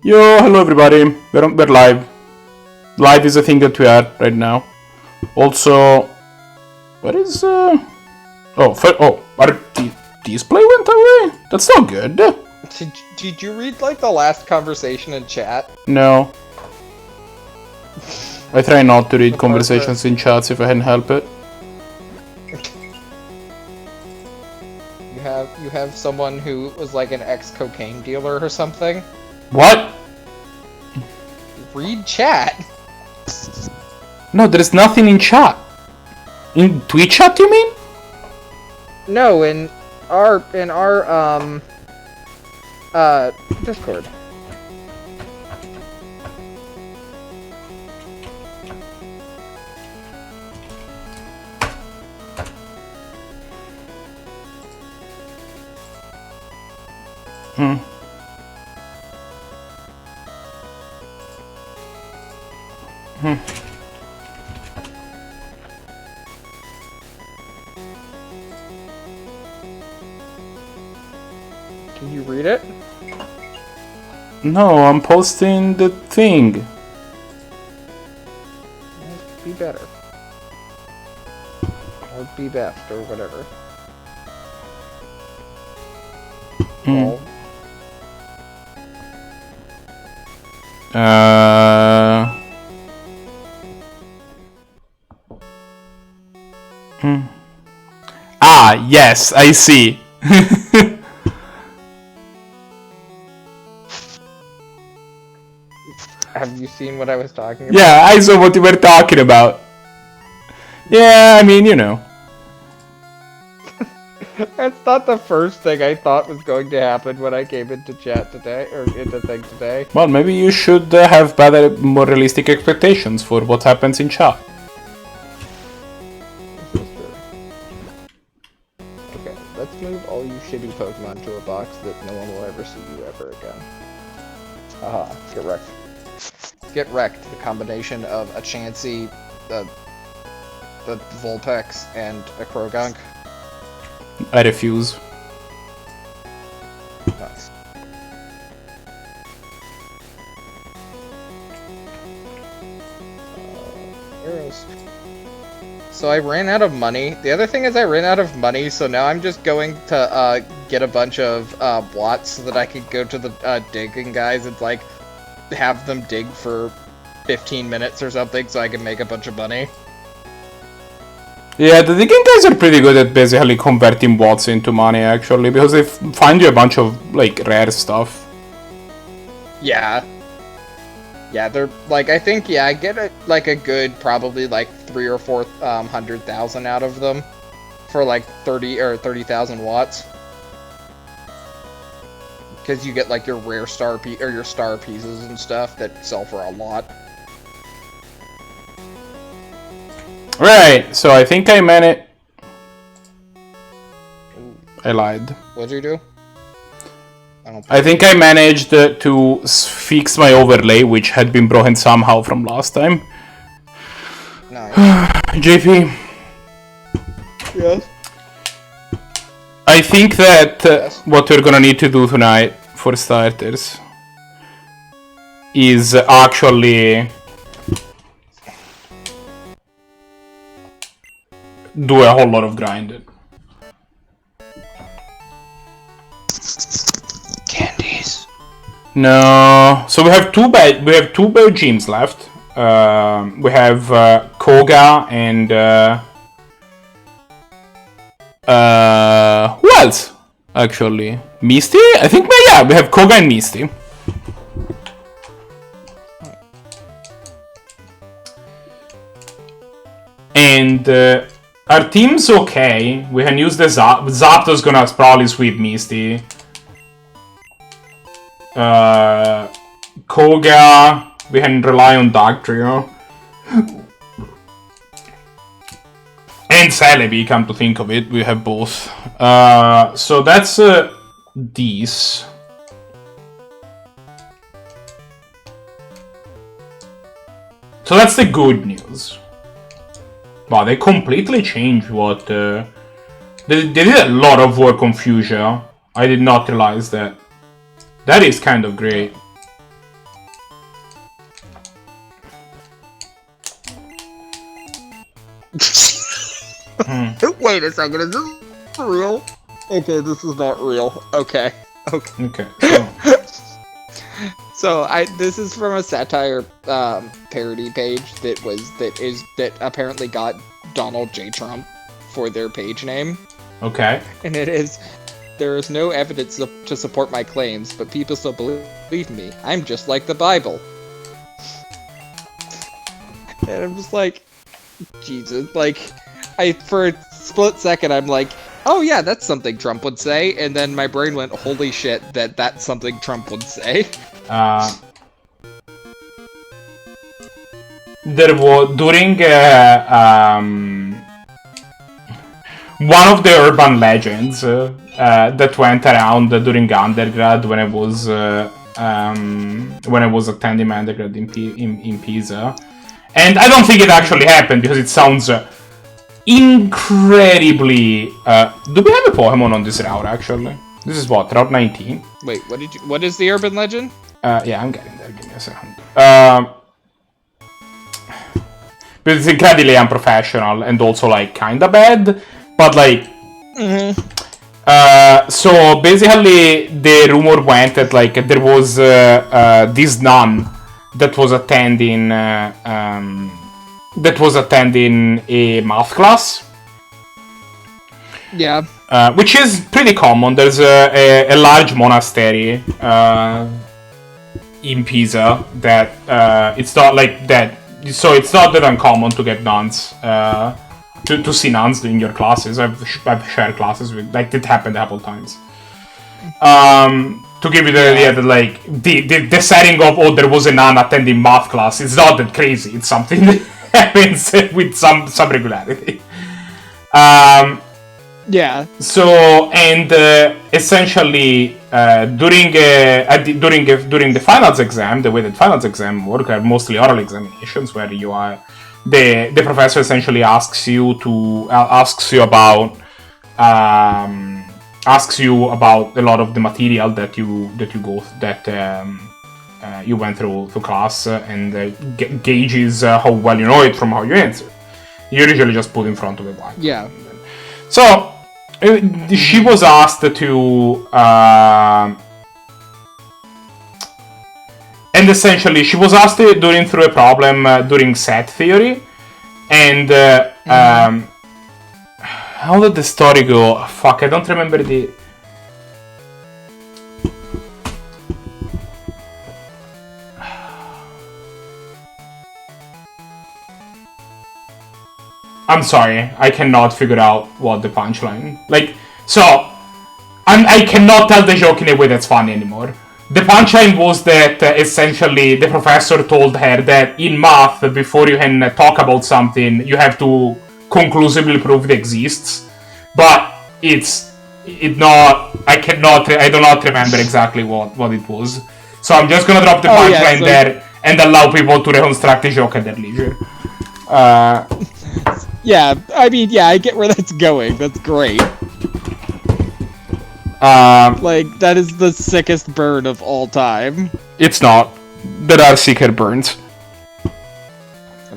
Yo, hello everybody. We're live. Live is a thing that we are right now. Also, what is our display went away? That's not good. Did you read like the last conversation in chat? No. I try not to read conversations in chats if I can help it. You have someone who was like an ex-cocaine dealer or something? What? Read chat. No, there's nothing in chat. In Twitch chat, you mean? No, in our Discord. Can you read it? No, I'm posting the thing. Be better. Or be best, or whatever. Well, Ah, yes, I see. have you seen what I was talking about? Yeah, I saw what you were talking about. Yeah, I mean, you know. That's not the first thing I thought was going to happen when I came into chat today, or into thing today. Well, maybe you should have better, more realistic expectations for what happens in chat. This is true. Okay, let's move all you shitty Pokemon to a box that no one will ever see you ever again. Haha, get wrecked. Get wrecked, the combination of a Chansey, the Vulpix, and a Krogunk. I refuse. Nice. Arrows. So I ran out of money. The other thing is I ran out of money, so now I'm just going to get a bunch of blocks so that I could go to the digging guys and like have them dig for 15 minutes or something so I can make a bunch of money. Yeah, the digging guys are pretty good at basically converting bots into money, actually, because they find you a bunch of, like, rare stuff. Yeah. Yeah, they're, like, I think, yeah, I get, a good, probably, like, 300,000 or 400,000 out of them for, like, 30,000 watts. Because you get, like, your rare star your star pieces and stuff that sell for a lot. Right, so I think I managed... I lied. What'd you do? I think I managed to fix my overlay, which had been broken somehow from last time. Nice. JP? Yes? I think that Yes. what we're gonna need to do tonight, for starters, is actually do a whole lot of grinding. Candies. No, so we have two gyms left. We have Koga and who else? Actually, Misty. I think yeah, we have Koga and Misty. And our team's okay. We can use the Zapdos gonna probably sweep Misty. Koga, we can rely on Dark Trio. And Celebi, come to think of it, we have both. So that's these. So that's the good news. Wow, they completely changed what... They did a lot of work on Fuchsia. I did not realize that. That is kind of great. Wait a second, is this real? Okay, this is not real. Okay. Okay. So this is from a satire parody page that apparently got Donald J. Trump for their page name. Okay. And it is, there is no evidence to support my claims, but people still believe me. I'm just like the Bible. And I'm just like, Jesus, like, for a split second, I'm like, oh yeah, that's something Trump would say, and then my brain went, holy shit, that's something Trump would say. There was, during one of the urban legends that went around during undergrad when I was attending my undergrad in Pisa, and I don't think it actually happened because it sounds incredibly. Do we have a Pokemon on this route actually? This is what, Route 19? Wait, what is the urban legend? Yeah, I'm getting there. Give me a second. But it's incredibly unprofessional and also like kinda bad. But like, so basically the rumor went that like there was this nun that was attending a math class. Yeah. Which is pretty common. There's a large monastery in Pisa that it's not like that. So it's not that uncommon to get nuns, to see nuns in your classes. I've shared classes with, like, it happened a couple times. To give you the idea that, like, the setting of, oh, there was a nun attending math class, it's not that crazy. It's something that happens with some regularity. Yeah. So, and essentially, during the finals exam, the way that finals exam work are mostly oral examinations, where you are, the professor essentially asks you about a lot of the material that you went through class, and gauges how well you know it from how you answer. You usually just put in front of a white. Yeah. So she was asked to, and essentially she was asked to through a problem during set theory, and how did the story go? Fuck, I don't remember the. I'm sorry, I cannot figure out what the punchline. Like, so, I cannot tell the joke in a way that's funny anymore. The punchline was that essentially the professor told her that in math, before you can talk about something, you have to conclusively prove it exists. But I do not remember exactly what it was. So I'm just gonna drop the punchline there and allow people to reconstruct the joke at their leisure. Yeah, I mean, yeah, I get where that's going. That's great. Like, that is the sickest burn of all time. It's not. There are sicker burns.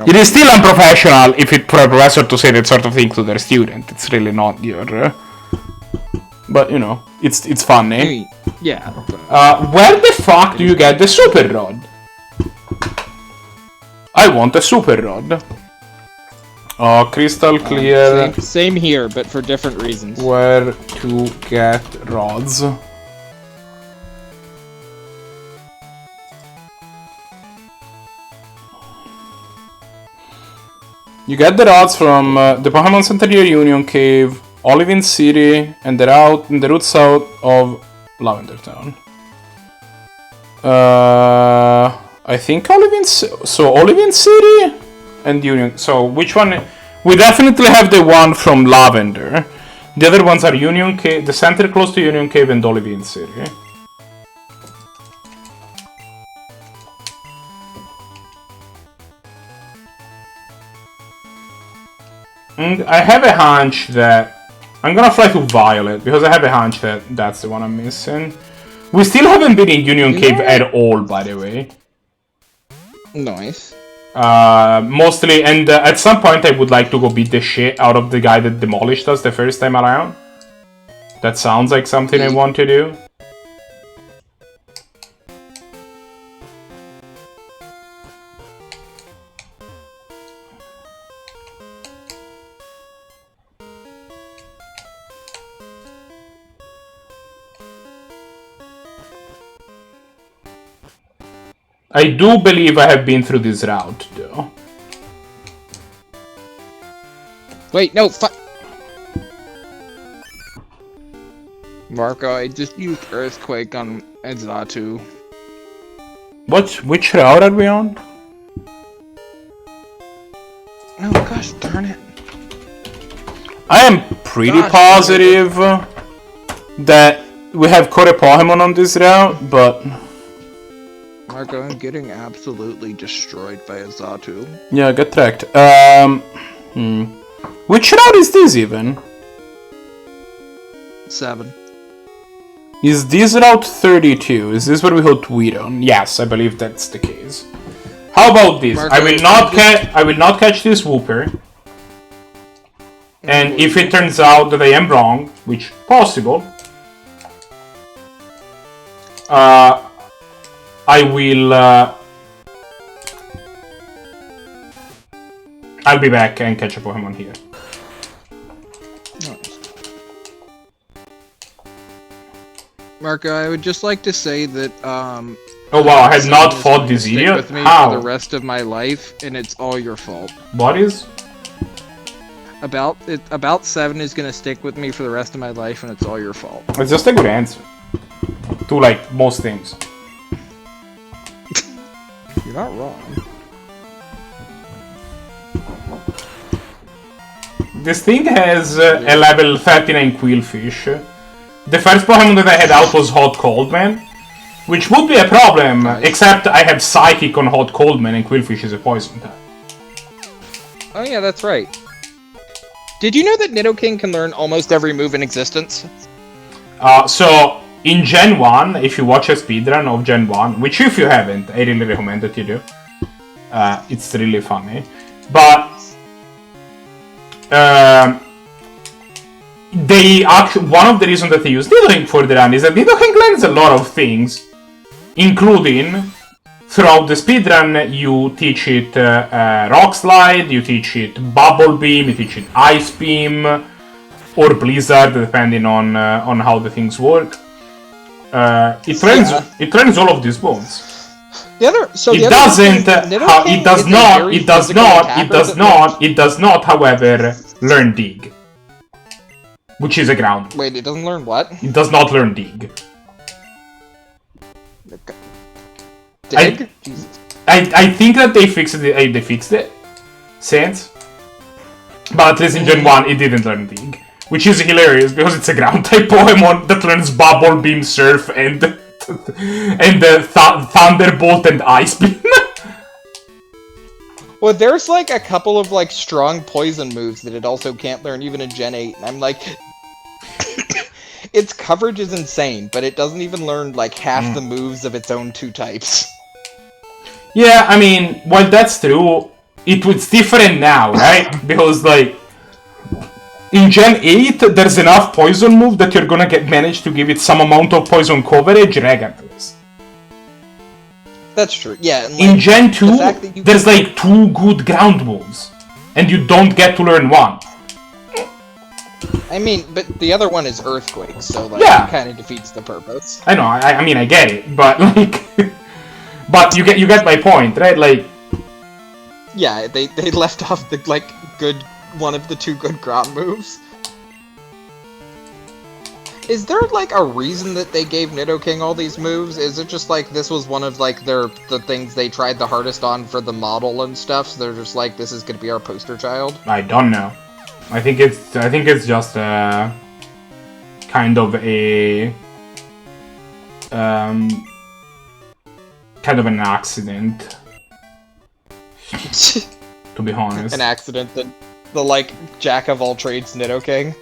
It is still unprofessional for a professor to say that sort of thing to their student. It's really not your... but, you know, it's funny. I mean, yeah. Where the fuck do you get the super rod? I want a super rod. Oh, crystal clear. Same here, but for different reasons. Where to get rods? You get the rods from the Pokemon Center near Union Cave, Olivine City, and they're out in the route south of Lavender Town. I think Olivine City and Union. So which one? We definitely have the one from Lavender. The other ones are Union Cave, the center close to Union Cave, and Olivine City. And I have a hunch that I'm gonna fly to Violet because I have a hunch that that's the one I'm missing. We still haven't been in Union Cave at all, by the way. Nice. Mostly, and at some point I would like to go beat the shit out of the guy that demolished us the first time around. That sounds like something I want to do. I do believe I have been through this route, though. Wait, no, Marco, I just used Earthquake on Edzatu. Which route are we on? Oh gosh, darn it. I am pretty positive that we have Core Pokemon on this route, but... Marco, I'm getting absolutely destroyed by Edzatu. Yeah, get tracked. Which route is this even? 7. Is this route 32? Is this where we hold Tweedon? Yes, I believe that's the case. How about this? Marco, I will not catch this Wooper. And if it turns out that I am wrong, which possible, I will I'll be back and catch a Pokemon here. Marco, I would just like to say that oh wow, I had not fought this idiot? With me How? for the rest of my life, and it's all your fault. What is? About 7 is gonna stick with me for the rest of my life, and it's all your fault. It's just a good answer. To like most things. You're not wrong. This thing has a level 39 Quillfish. The first Pokemon that I had out was Hot Coldman, which would be a problem, except I have Psychic on Hot Coldman and Quillfish is a poison type. Oh yeah, that's right. Did you know that Nidoking can learn almost every move in existence? So, in Gen 1, if you watch a speedrun of Gen 1, which if you haven't, I really recommend that you do. It's really funny. But... one of the reasons that they use Nidoking for the run is that Nidoking learns a lot of things, including, throughout the speedrun, you teach it Rock Slide, you teach it Bubble Beam, you teach it Ice Beam, or Blizzard, depending on how the things work. It learns all of these moves. It does not, however, learn Dig. Which is a ground. Wait, it doesn't learn what? It does not learn Dig. Dig? I think that they fixed it since. But at least in Gen 1 it didn't learn Dig. Which is hilarious because it's a ground type Pokemon that learns Bubble Beam, Surf, and Thunderbolt and Ice Beam. Well, there's like a couple of like strong poison moves that it also can't learn even in Gen 8, and I'm like... Its coverage is insane, but it doesn't even learn like half the moves of its own 2 types. Yeah, I mean, while that's true, it's different now, right? Because like... In Gen 8, there's enough poison move that you're gonna manage to give it some amount of poison coverage regardless. That's true, yeah. And, like, in Gen 2, there's like 2 good ground moves, and you don't get to learn one. I mean, but the other one is Earthquake, so like, yeah. It kind of defeats the purpose. I know, I mean, I get it, but like... but you get my point, right? Like... Yeah, they left off the, like, one of the 2 good ground moves. Is there, like, a reason that they gave Nidoking all these moves? Is it just, like, this was one of, like, the things they tried the hardest on for the model and stuff, so they're just like, this is gonna be our poster child? I don't know. I think it's just kind of a... kind of an accident. To be honest. An accident that the, like, jack-of-all-trades Nidoking?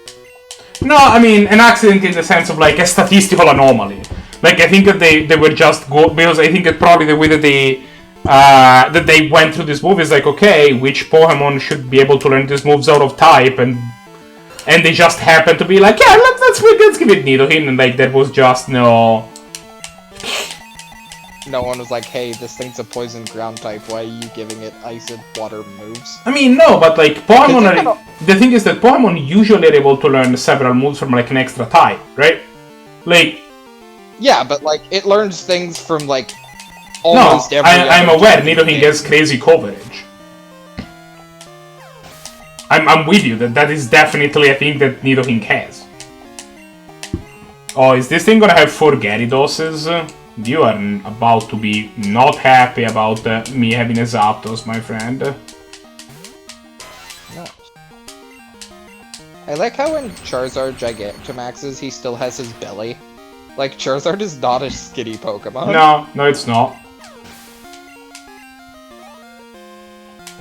No, I mean, an accident in the sense of, like, a statistical anomaly. Like, I think that they were just because I think that probably the way that they that they went through this move is like, okay, which Pokemon should be able to learn these moves out of type, and they just happened to be like, yeah, let's give it Nidoking, and like there was just no. No one was like, hey, this thing's a poison ground type, why are you giving it ice and water moves? I mean, no, but like, Pokemon the thing is that Pokemon usually are able to learn several moves from like an extra type, right? Like... Yeah, but like, it learns things from like, almost every I'm aware Nidoking has crazy coverage. I'm with you, that is definitely a thing that Nidoking has. Oh, is this thing gonna have 4 Gyarados? You are about to be not happy about me having a Zapdos, my friend. No. I like how when Charizard Gigantamaxes, he still has his belly. Like, Charizard is not a skinny Pokemon. No, it's not.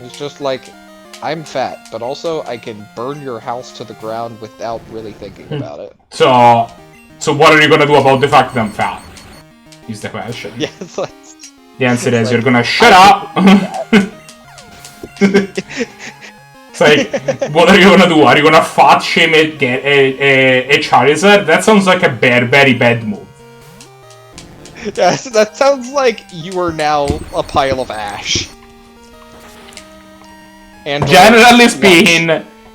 It's just like, I'm fat, but also I can burn your house to the ground without really thinking about it. So what are you gonna do about the fact that I'm fat? Is the question. Yeah, it's like... The answer is like, you're gonna shut up! It's like, what are you gonna do? Are you gonna fat shame a Charizard? That sounds like a very bad move. Yes, that sounds like you are now a pile of ash. And generally speaking,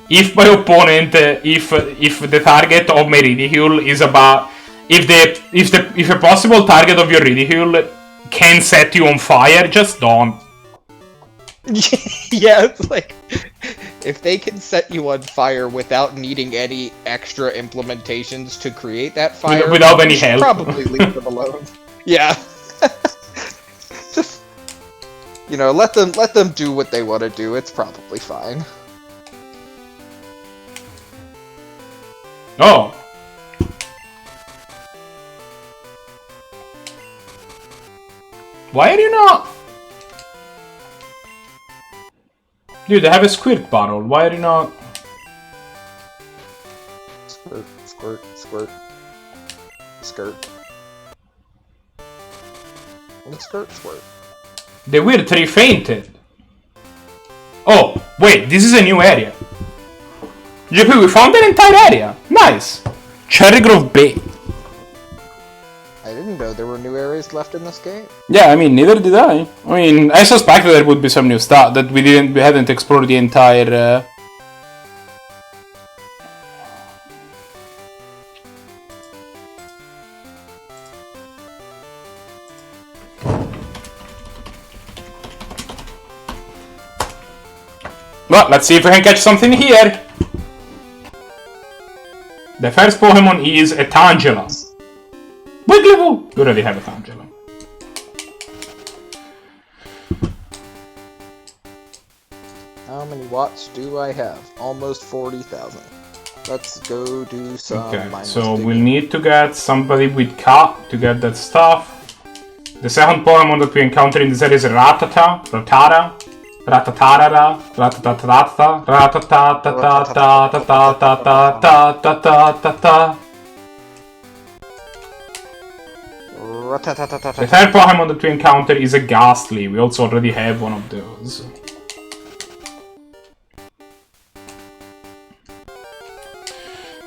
if my opponent, if the target of my ridicule is about, if a possible target of your ridicule can set you on fire, just don't. Yeah, it's like, if they can set you on fire without needing any extra implementations to create that fire, without any help, probably leave them alone. Yeah. Just, you know, let them do what they want to do. It's probably fine. Oh. Why are you not? Dude, I have a squirt bottle. Why are you not? Squirt, squirt, squirt. Skirt. And skirt, squirt. The weird tree fainted. Oh, wait, this is a new area. JP, we found an entire area. Nice. Cherry Grove Bay. I didn't know there were new areas left in this game. Yeah, I mean, neither did I. I mean, I suspected there would be some new stuff that we hadn't explored the entire. Well, let's see if we can catch something here. The first Pokemon is a Tangela. Wigglywood! You already have a Tangela. How many watts do I have? Almost 40,000. Let's go do some so we'll need to get somebody with Ka to get that stuff. The second Pokemon that we encounter in this area is Rattata, Rattata, Rattatarara, Rattatatatata, Rattatatatatatatatatatata. The third Pokemon that we encounter is a Ghastly. We also already have one of those.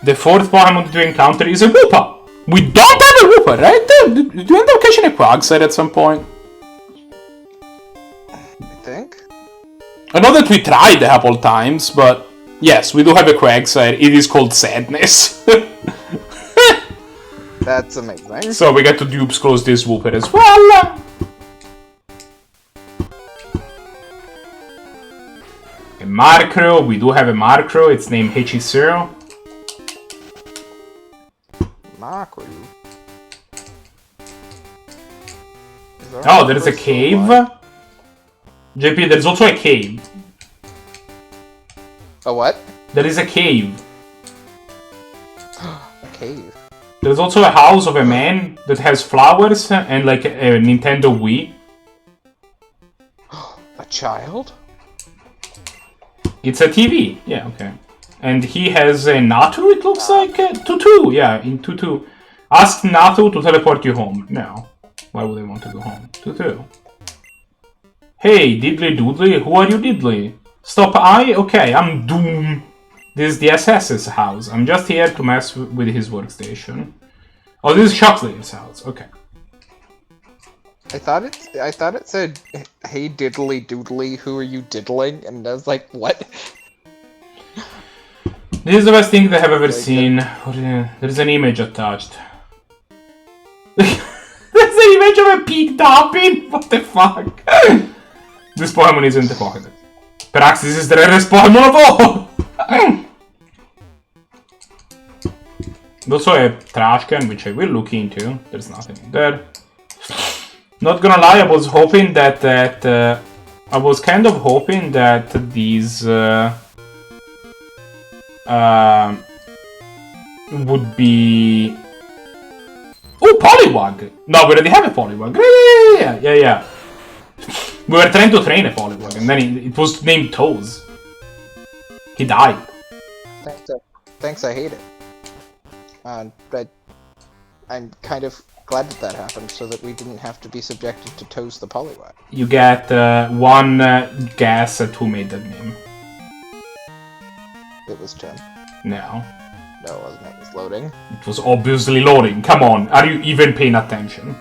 The fourth Pokemon that we encounter is a Wooper. We don't have a Wooper, right? Did you end up catching a Quagsire at some point? I think. I know that we tried a couple times, but yes, we do have a Quagsire. It is called Sadness. That's amazing. So we get to dupes close this Wooper as well. A Markrow. We do have a Markrow. It's named Hechicero. Markrow. Oh, there's a cave. JP, there's also a cave. A what? There is a cave. A cave. There's also a house of a man that has flowers and like a Nintendo Wii. A child? It's a TV. Yeah, okay. And he has a Natu, it looks like. Tutu, yeah, in Tutu. Ask Natu to teleport you home. No. Why would I want to go home? Tutu. Hey, Diddly Doodly, who are you, Diddly? Stop I? Okay, I'm Doom. This is the SS's house. I'm just here to mess with his workstation. Oh, this is Shocklayer's house. Okay. I thought it said, "Hey diddly doodly, who are you diddling?" And I was like, "What?" This is the best thing I have ever seen. There's an image attached. There's an image of a pig topping? What the fuck? This Pokemon is in the pocket. Perhaps this is the rarest Pokemon of all! Also a trash can, which I will look into. There's nothing in there. Not gonna lie, I was hoping that I was kind of hoping that these would be. Oh, Poliwag! No, we already have a Poliwag. Yeah. We were trying to train a Poliwag, and then it was named Toes. He died. Thanks, I hate it. But I'm kind of glad that happened, so that we didn't have to be subjected to Toes the Poliwag. You get one guess at who made that name. It was Tim. No. No, it wasn't. It was loading. It was obviously loading. Come on, are you even paying attention?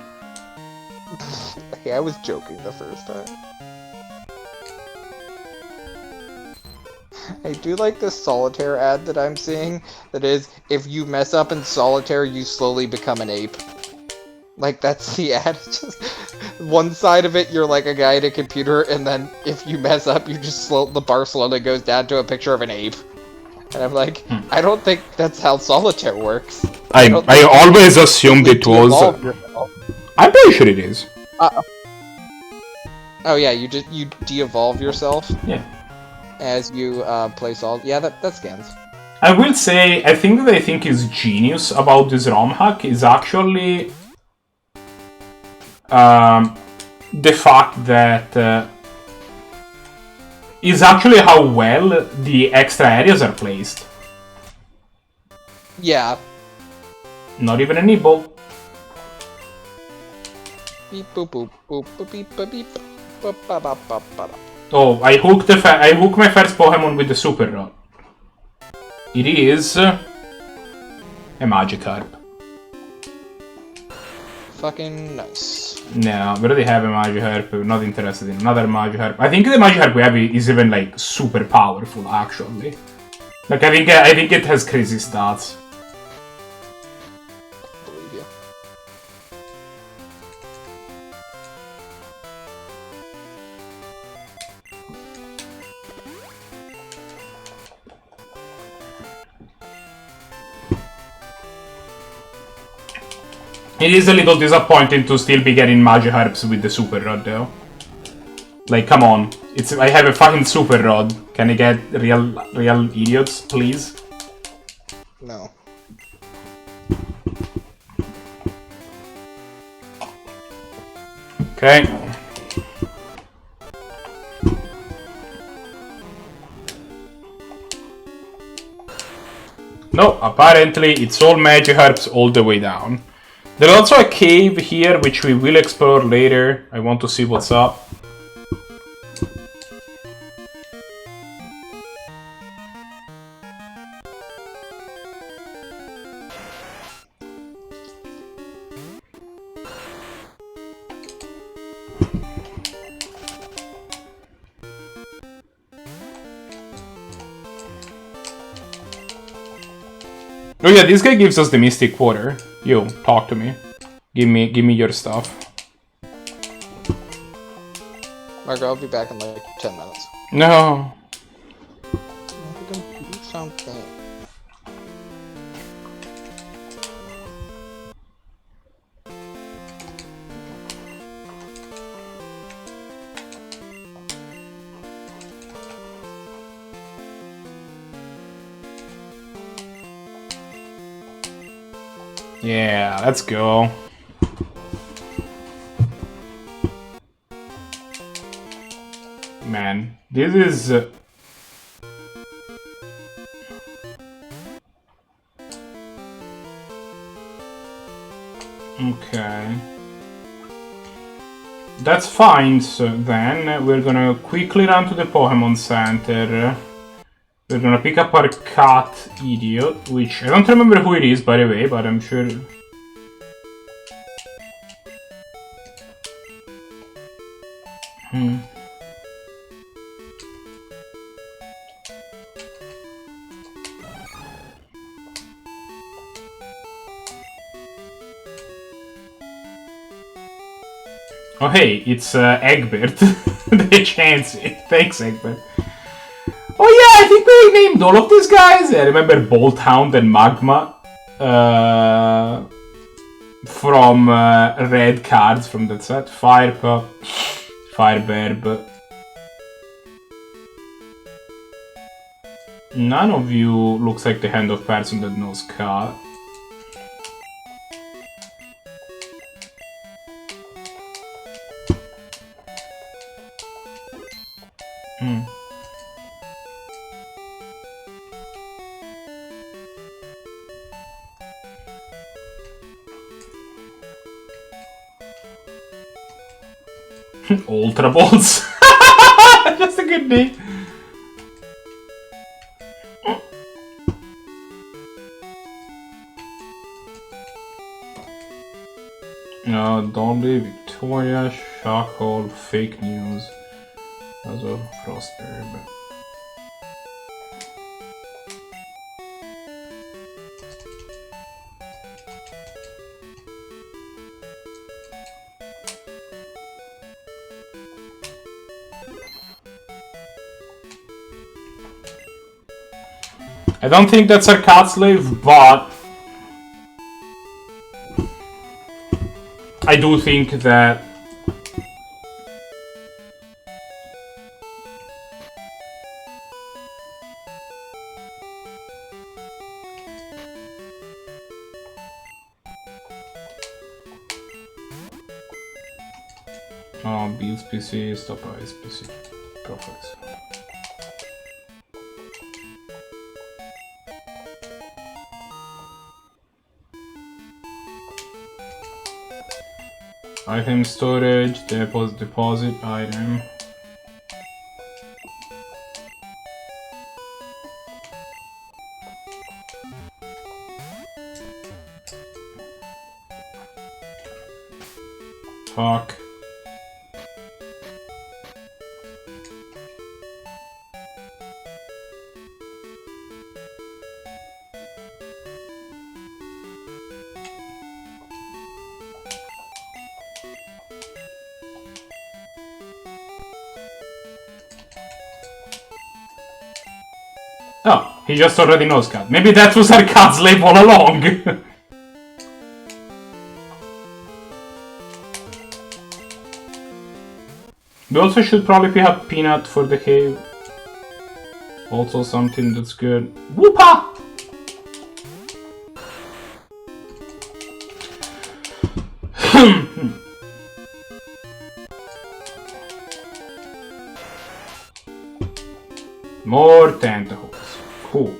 Hey, I was joking the first time. I do like this solitaire ad that I'm seeing. That is, if you mess up in solitaire, you slowly become an ape. Like, that's the ad. Just one side of it, you're like a guy at a computer, and then if you mess up, you just the bar slowly goes down to a picture of an ape. And I'm like, I don't think that's how solitaire works. I always assumed it was. I'm pretty sure it is. Oh yeah, you de-evolve yourself. Yeah. As you play Solitaire. Yeah, that scans. I will say, I think that I think is genius about this ROM hack is actually the fact that is actually how well the extra areas are placed. Yeah. Not even a nibble. Beep boop boop boop boop beep boop beep. Boop, ba, ba, ba, ba, ba. Oh, I hooked my first Pokemon with the Super Rod. It is a Magikarp. Fucking nice. No, we already have a Magikarp. We're not interested in another Magikarp. I think the Magikarp we have is even like super powerful, actually. Like I think it has crazy stats. Believe you. It is a little disappointing to still be getting Magikarps with the Super Rod, though. Like, come on. I have a fucking Super Rod. Can I get real idiots, please? No. Okay. No, apparently it's all Magikarps all the way down. There's also a cave here, which we will explore later. I want to see what's up. Oh yeah, this guy gives us the Mystic Water. Yo, talk to me. Give me your stuff. Marco, I'll be back in like 10 minutes. No. I'm gonna do something. Yeah, let's go. Man, this is... Okay. That's fine, so then we're gonna quickly run to the Pokemon Center. We're gonna pick up our cat idiot, which I don't remember who it is, by the way, but I'm sure... Oh hey, it's Egbert. They changed it. Thanks, Egbert. Oh yeah, I think they named all of these guys. I remember Bolthound and Magma from red cards from that set. Firepup, Fireberb. None of you looks like the kind of person that knows cat. Ultra Balls. Just a good name. Dolly, Victoria, Shockhole, Fake News. Also Frostberg. I don't think that's our cat slave, but I do think that Build PC, stop ice PC, profiles. Item storage, deposit item. Talk. Oh, he just already knows cat. Maybe that was our cat slave all along. We also should probably pick up Peanut for the cave. Also something that's good. Whoopa! More tentacles. Cool.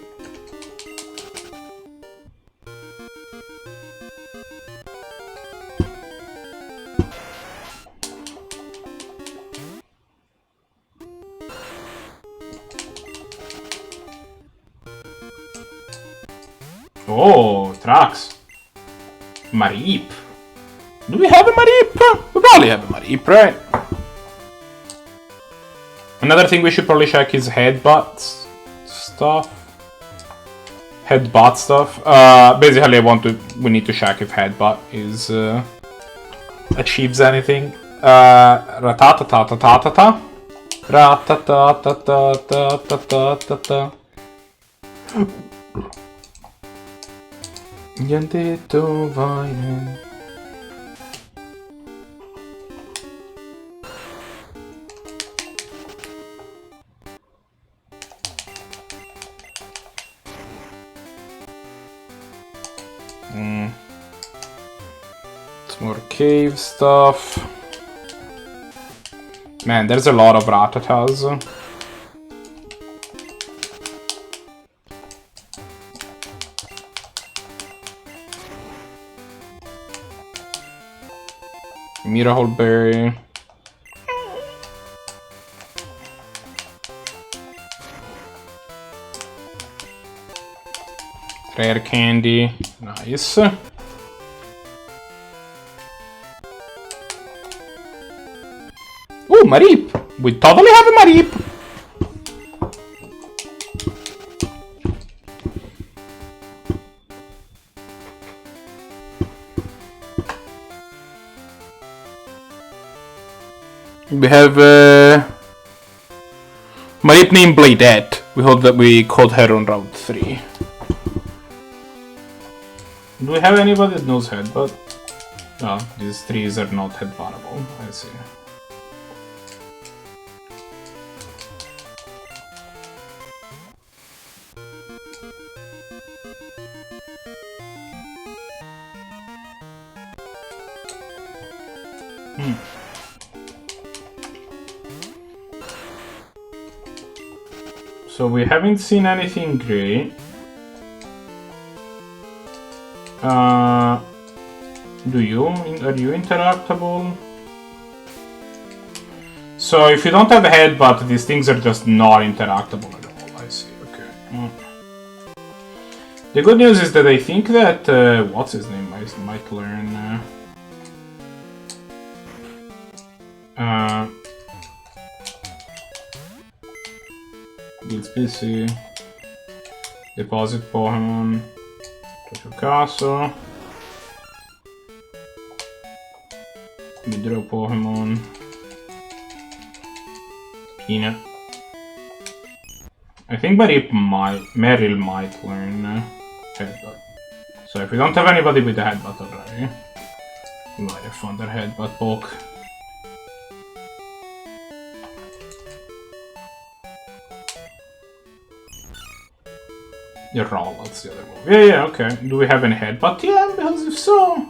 Oh, tracks. Mareep. Do we have a Mareep? We probably have a Mareep, right? Another thing we should probably check is headbutt stuff. Headbutt stuff. Basically, we need to check if headbutt is achieves anything. Ratatatatata. Ratatatatata. Gli han detto vai. Some more cave stuff. Man, there's a lot of Ratatas. Miracle Berry. Rare candy. Nice. Ooh, Mareep! We totally have a Mareep! We have Mareep named Bladette. We hope that we caught her on Route 3. Do we have anybody that knows Headbutt? No, these trees are not headbuttable. I see. So we haven't seen anything great. Are you interactable? So if you don't have a headbutt, these things are just not interactable at all. I see, okay. The good news is that I think that, what's his name, might learn, Build PC, Deposit Pokemon, Tochocaso, Withdraw Pokemon, Peanut. I think Meryl might learn Headbutt. So if we don't have anybody with the Headbutt already, we might have found their Headbutt poke. The roll, that's the other move. Yeah, okay. Do we have any headbutt? Yeah, because if so...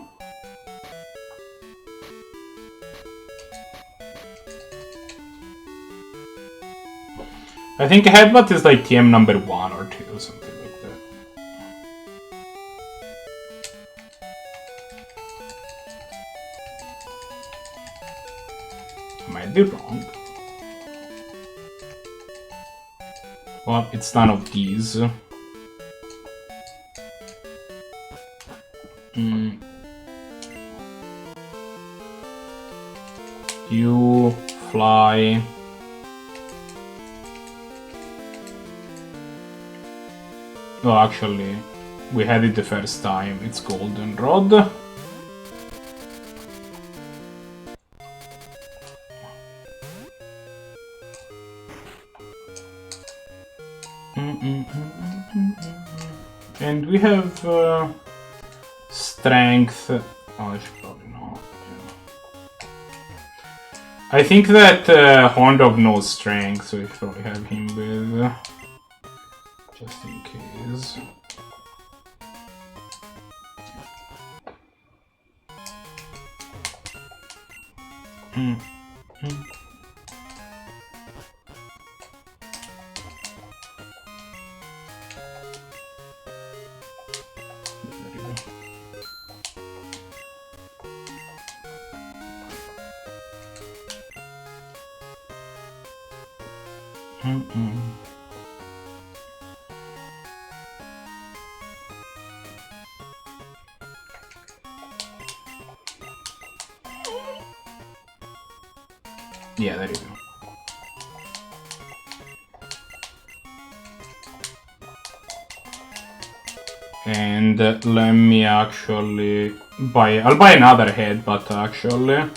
I think a headbutt is like TM number 1 or 2, something like that. I might be wrong. Well, it's none of these. You fly. Oh, actually, we had it the first time. It's Goldenrod. And we have strength. Oh, I should probably not. Yeah. I think that Horndog knows strength, so we should probably have him with. Just in case. Yeah, there you go. And let me actually buy... I'll buy another headbutt, actually.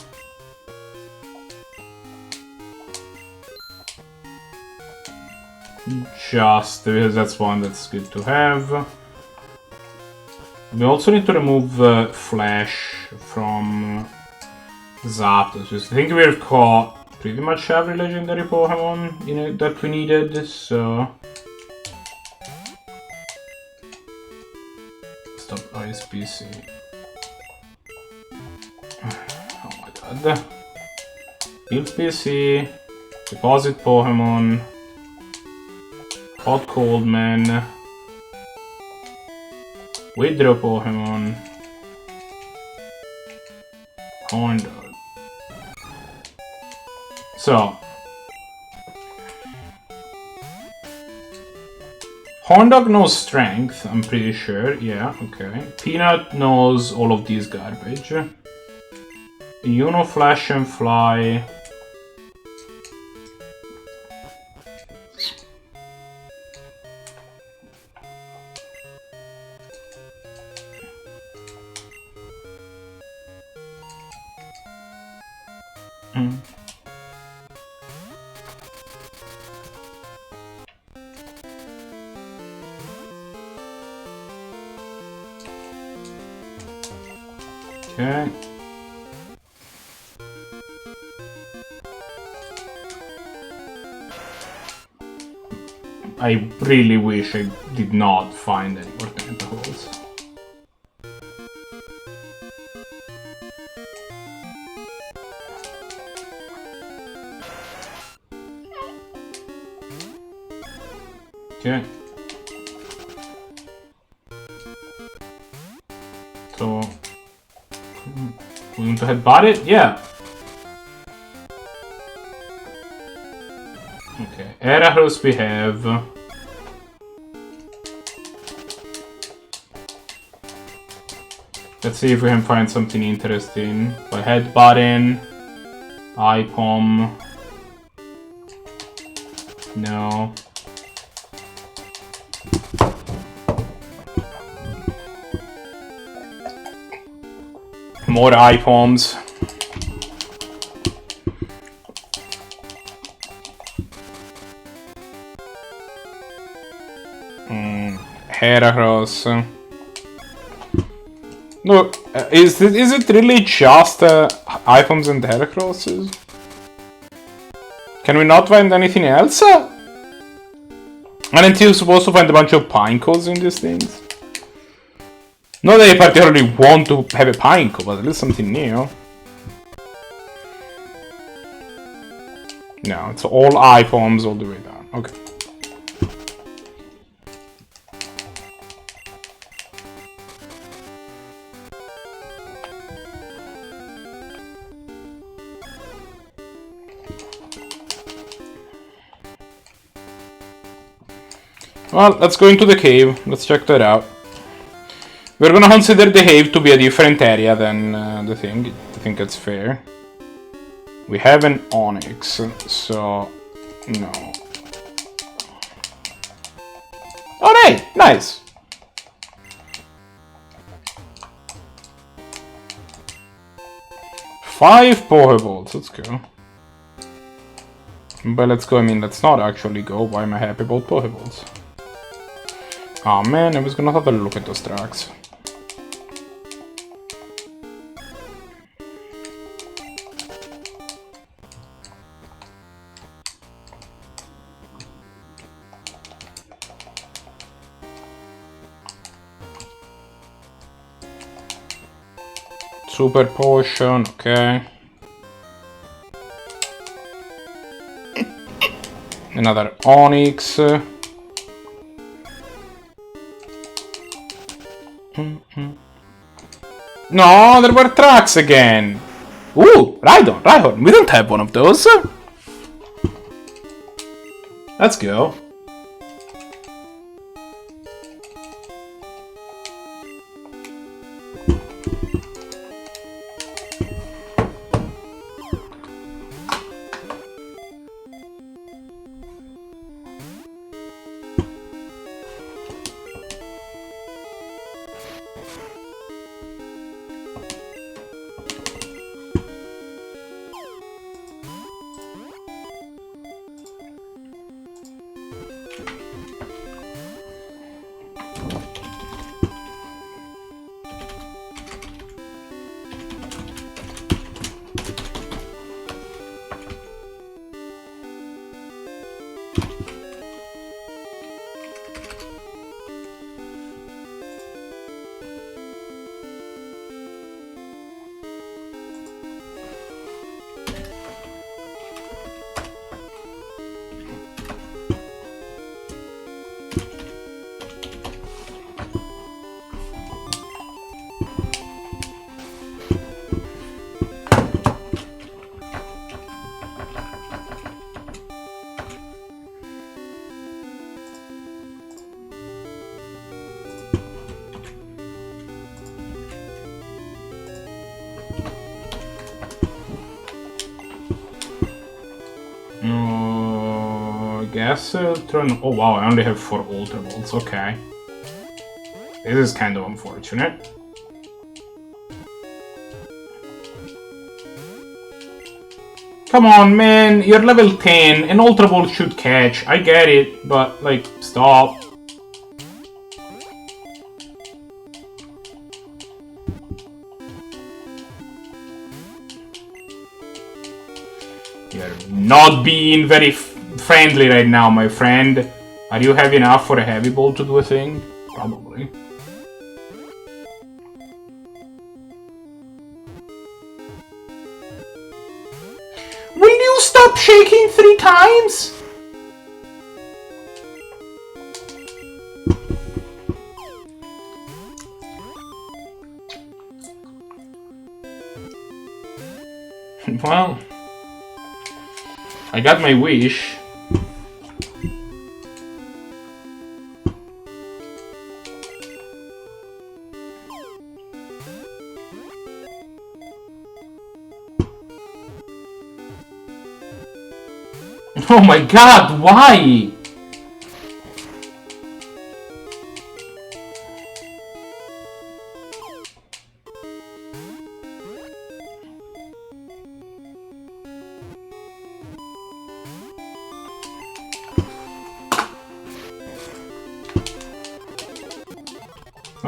Just because that's one that's good to have. We also need to remove Flash from Zapdos. I think we've caught pretty much every legendary Pokemon that we needed, so... Stop Ice PC. Oh my god. Build PC, Deposit Pokemon, Hot Cold Man, Withdraw Pokemon, Horndog. So, Horndog knows strength, I'm pretty sure. Yeah, okay. Peanut knows all of these garbage. You know Flash and Fly. Okay. I really wish I did not find any more tentacles. Okay. So, we want to headbutt it? Yeah. Okay, Erahus we have. Let's see if we can find something interesting. By headbutting, IPOM. No. More IPOMs. Heracross. No, is it really just IPOMs and Heracrosses? Can we not find anything else? Aren't you supposed to find a bunch of pinecones in these things? Not that I particularly want to have a pineco, but at least something new. No, it's all IPOMs all the way down. Okay. Well, let's go into the cave. Let's check that out. We're gonna consider the cave to be a different area than the thing. I think that's fair. We have an onyx, so no. Alright, nice. Five Pokeballs, let's go. But let's go, I mean, let's not actually go. Why am I happy about Pokeballs? Oh man, I was gonna have a look at those tracks. Super potion, okay. Another onyx. No, there were tracks again. Ooh, Rhydon. We don't have one of those. Let's go. I guess turn. Oh wow, I only have 4 Ultra Balls. Okay. This is kind of unfortunate. Come on, man, you're level 10, an Ultra Ball should catch. I get it, but, like, stop. You're not being very friendly right now, my friend. Are you heavy enough for a heavy ball to do a thing? Probably. Will you stop shaking 3 times? Well, I got my wish. Oh my god, why?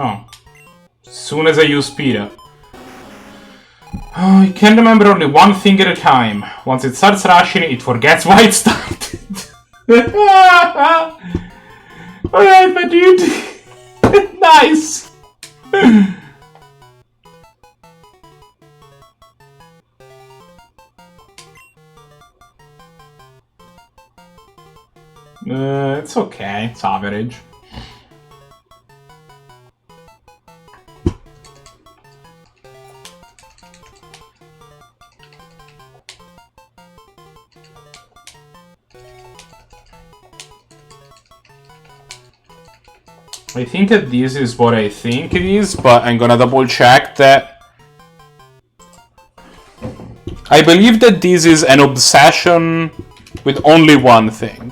Oh. As soon as I use speed up. Oh, I can remember only one thing at a time. Once it starts rushing, it forgets why it started. Alright, my dude. Nice. It's okay. It's average. I think that this is what I think it is, but I'm gonna double check that. I believe that this is an obsession with only one thing.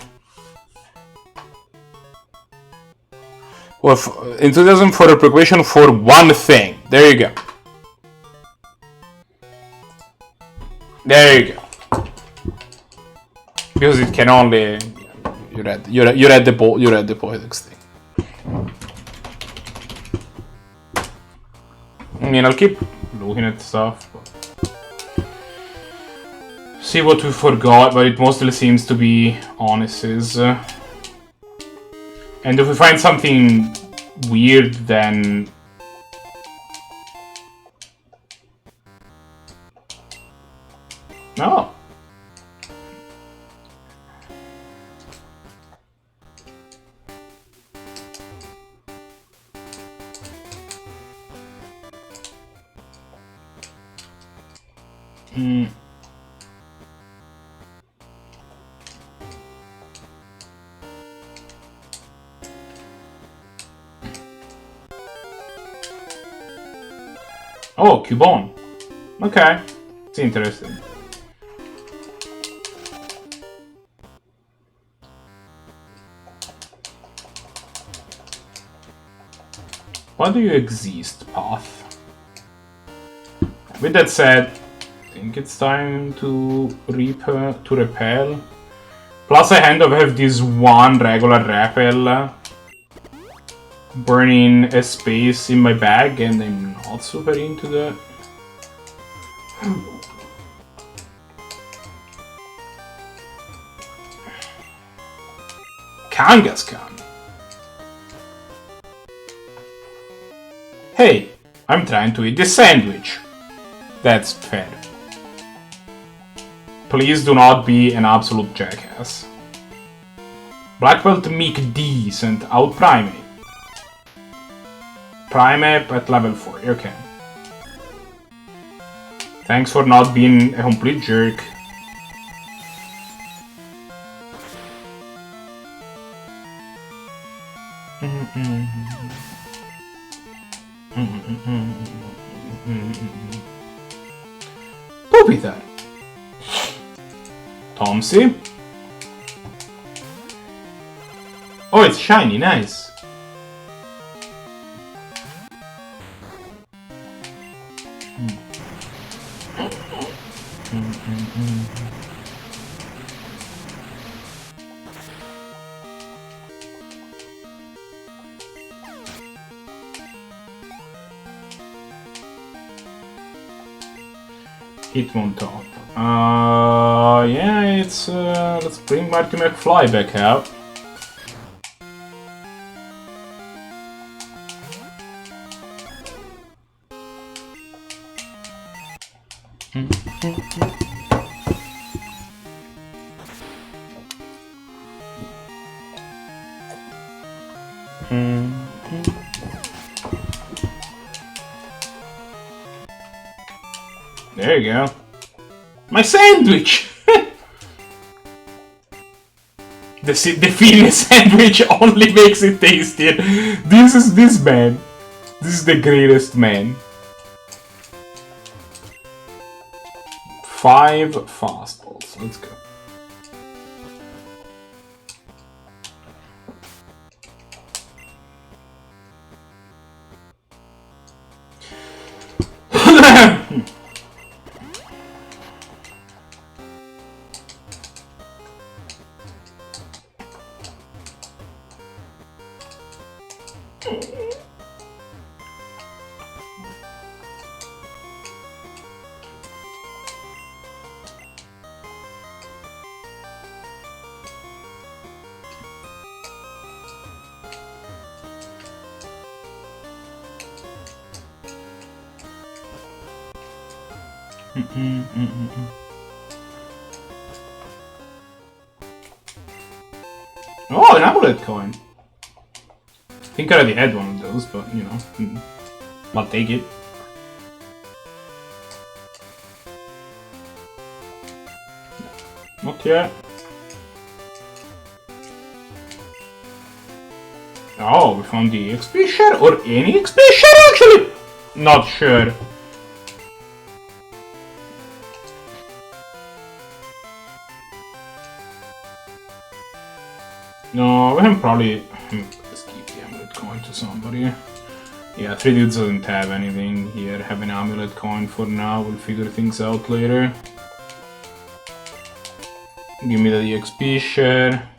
Well, in 2004, a preoccupation for one thing. There you go. There you go. Because it can only. You read the poetics thing. I mean, I'll keep looking at stuff. See what we forgot, but it mostly seems to be honest's. And if we find something weird, then... No. Oh, Cubone. Okay. It's interesting. Why do you exist, Path? With that said, I think it's time to repel. Plus I kind of have this one regular repel burning a space in my bag, and I'm not super into that. Kangaskhan. Hey, I'm trying to eat this sandwich. That's fair. Please do not be an absolute jackass. Black Belt Meek D sent out Primate. Primate at level 4, okay. Thanks for not being a complete jerk. Puppy there. Tomsy. Oh, it's shiny, nice. Hitmontop. Yeah, it's let's bring Marty McFly back out. There you go. My sandwich! The Philly sandwich only makes it tastier. This is this man. This is the greatest man. 5 fastballs. Let's go. Oh, an amulet coin. I think I already had one of those, but you know, I'll take it. Not yet. Oh, we found the XP share or any XP share actually. Not sure. No, we can probably let's give the amulet coin to somebody. Yeah, 3 dudes doesn't have anything here. Have an amulet coin for now. We'll figure things out later. Give me the XP share.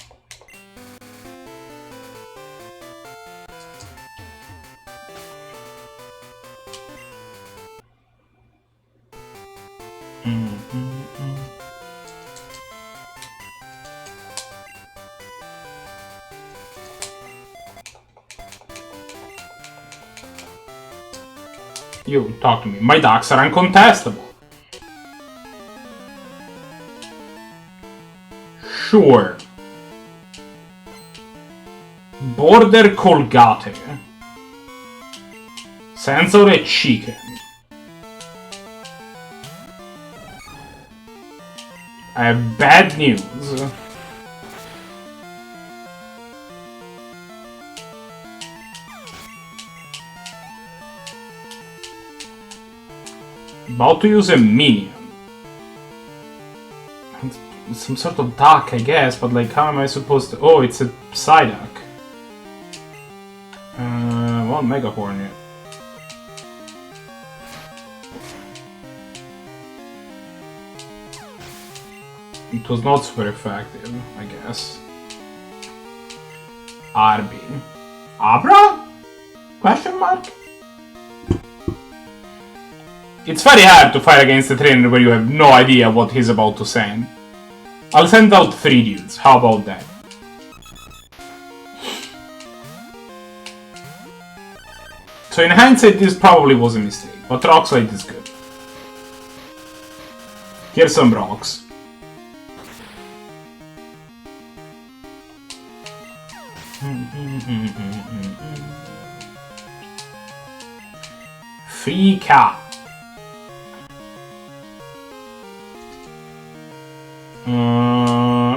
You talk to me. My ducks are uncontestable. Sure. Border Colgate. Sensore chicken. I have bad news. About to use a minion. It's some sort of duck, I guess, but like, how am I supposed to? Oh, it's a Psyduck. Well, Mega Hornet. It was not super effective, I guess. Arby. Abra? Question mark? It's very hard to fight against a trainer where you have no idea what he's about to send. I'll send out 3 dudes, how about that? So in hindsight, this probably was a mistake, but Rockslide is good. Here's some rocks. Free cat.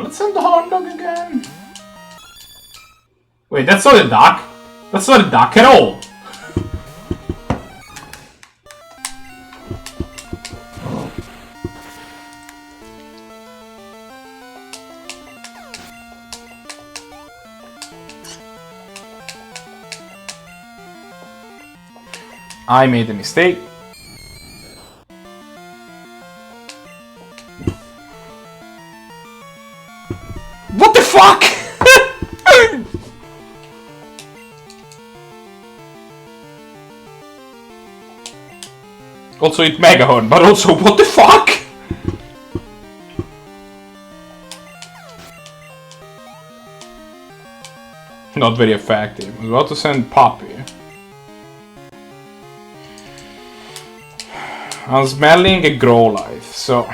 Let's send the horn dog again. Wait, that's not a duck. That's not a duck at all. I made a mistake. What the fuck? Also, it Mega Horn, but also, what the fuck? Not very effective. I was about to send Poppy. I'm smelling a Growlithe, so...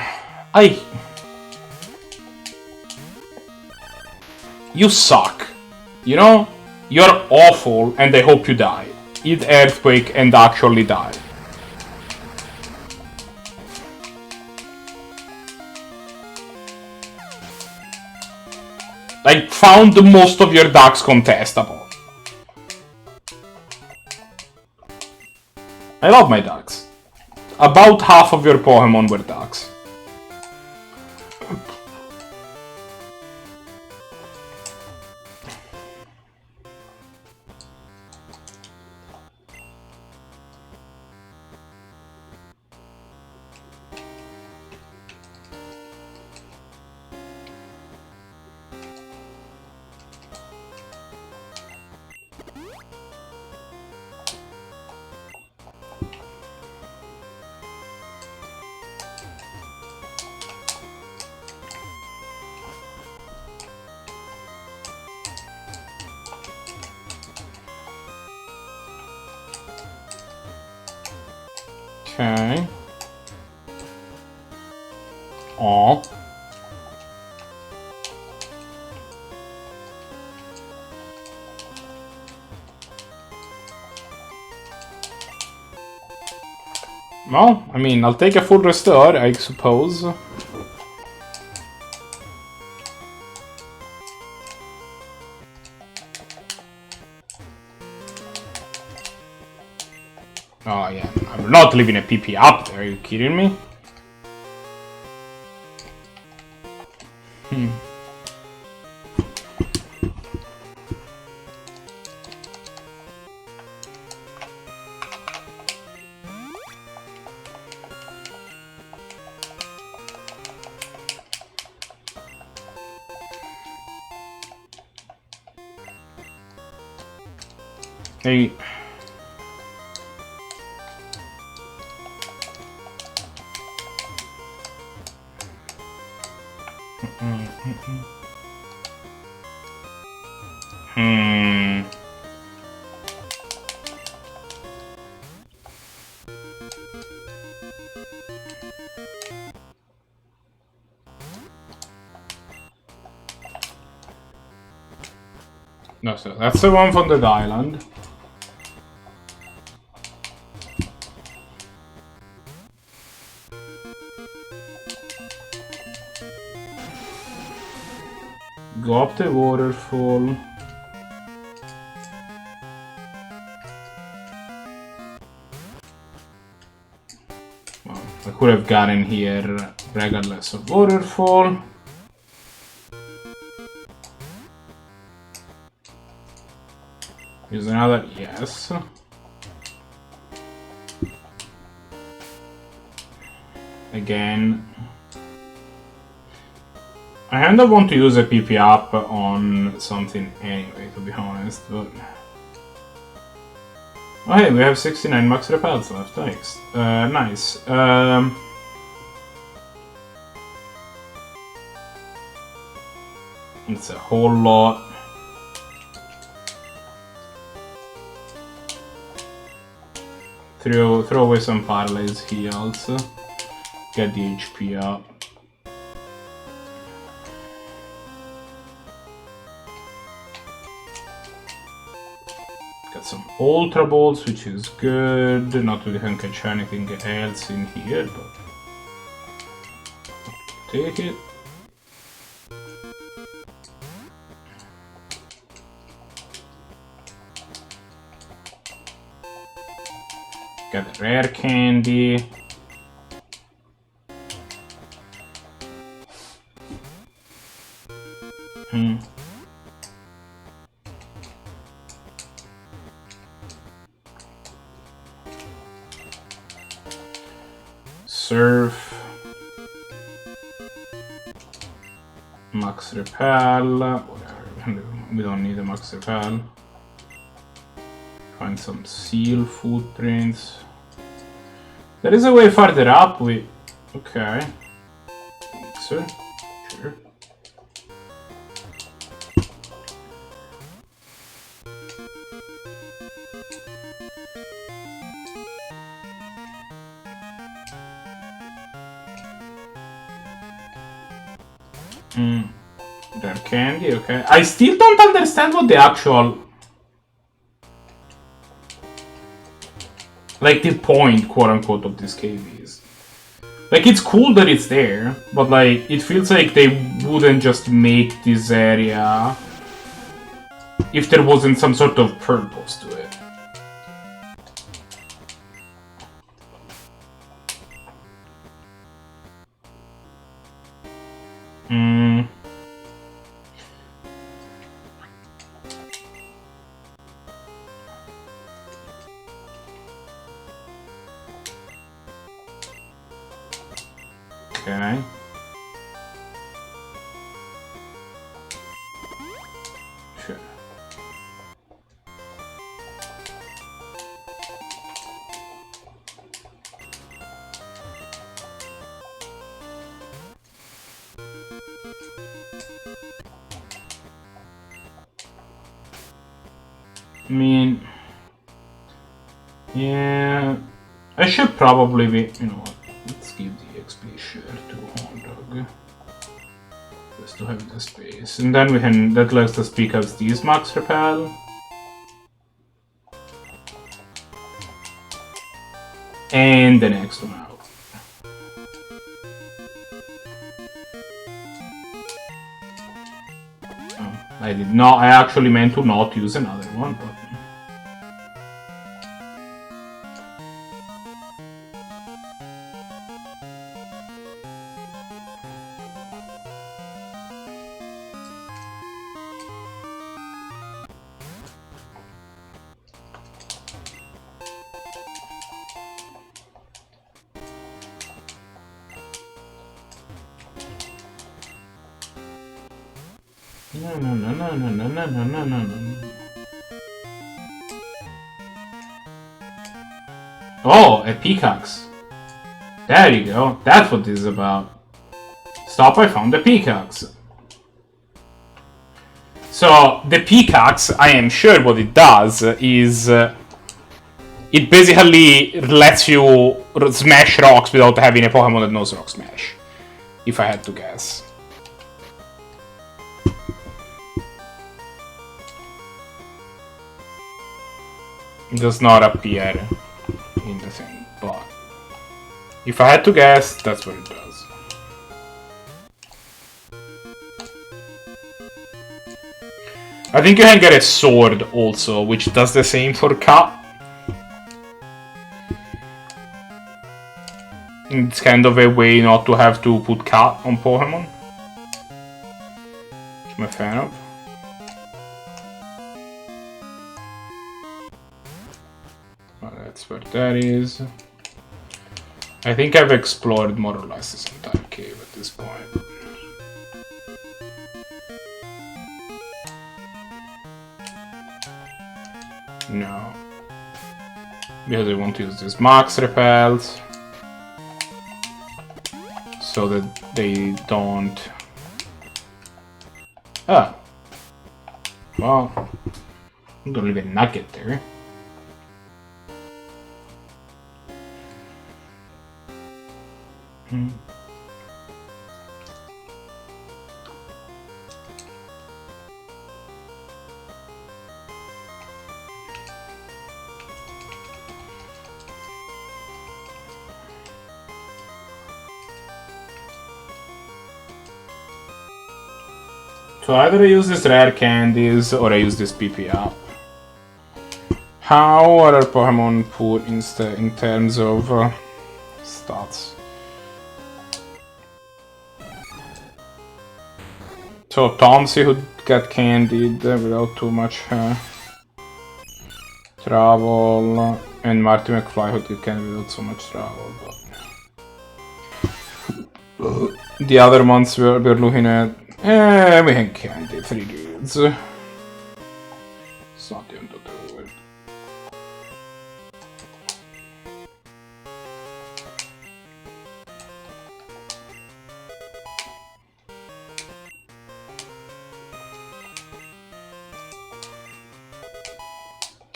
You suck. You know? You're awful, and I hope you die. Eat Earthquake and actually die. I found most of your ducks contestable. I love my ducks. About half of your Pokemon were ducks. Okay. Aw. Well, I mean, I'll take a full restore, I suppose. Oh yeah, I'm not leaving a PP up there, are you kidding me? Hey. No, so that's the one from the island. Go up the waterfall. Well, I could have gotten here regardless of waterfall. Use another, yes. Again. I kind of want to use a PP up on something anyway, to be honest, but... Oh hey, we have 69 max repels left, thanks. Nice. It's a whole lot. Throw away some Parlays heals. Get the HP up. Got some Ultra Balls, which is good. Not really can catch anything else in here, but take it. Got a rare candy. Surf. Max repel. Whatever. We don't need a max repel. Find some seal footprints. There is a way farther up with... Okay. So, sure. Rare candy, okay. I still don't understand what the actual... like the point, quote-unquote, of this cave is. Like, it's cool that it's there, but like, it feels like they wouldn't just make this area if there wasn't some sort of purpose to it. Okay. Sure. I mean, yeah, I should probably be, you know what, let's give the XP share to Horndog, just to have the space, and then we can, that lets us pick up these max repel, and the next one out. I did not, I actually meant to not use another one, but... No. Oh, a pickaxe. There you go. That's what this is about. Stop, I found the pickaxe. So, the pickaxe, I am sure what it does is... it basically lets you smash rocks without having a Pokemon that knows Rock Smash. If I had to guess. It does not appear in the thing, but if I had to guess, that's what it does. I think you can get a sword also, which does the same for cut. It's kind of a way not to have to put cut on Pokemon, which I'm a fan of. That's where that is. I think I've explored more or less this entire cave at this point. No. Because I want to use these max repels. So that they don't... Ah! Well, I'm gonna leave a nugget there. So either I use these rare candies or I use this PP up. How are our Pokemon put in terms of stats? So Tomsy would get candied without too much trouble, and Marty McFly would get candied without so much trouble. But... The other ones we're looking at. We can count it 3 dudes. It's not the end of the world.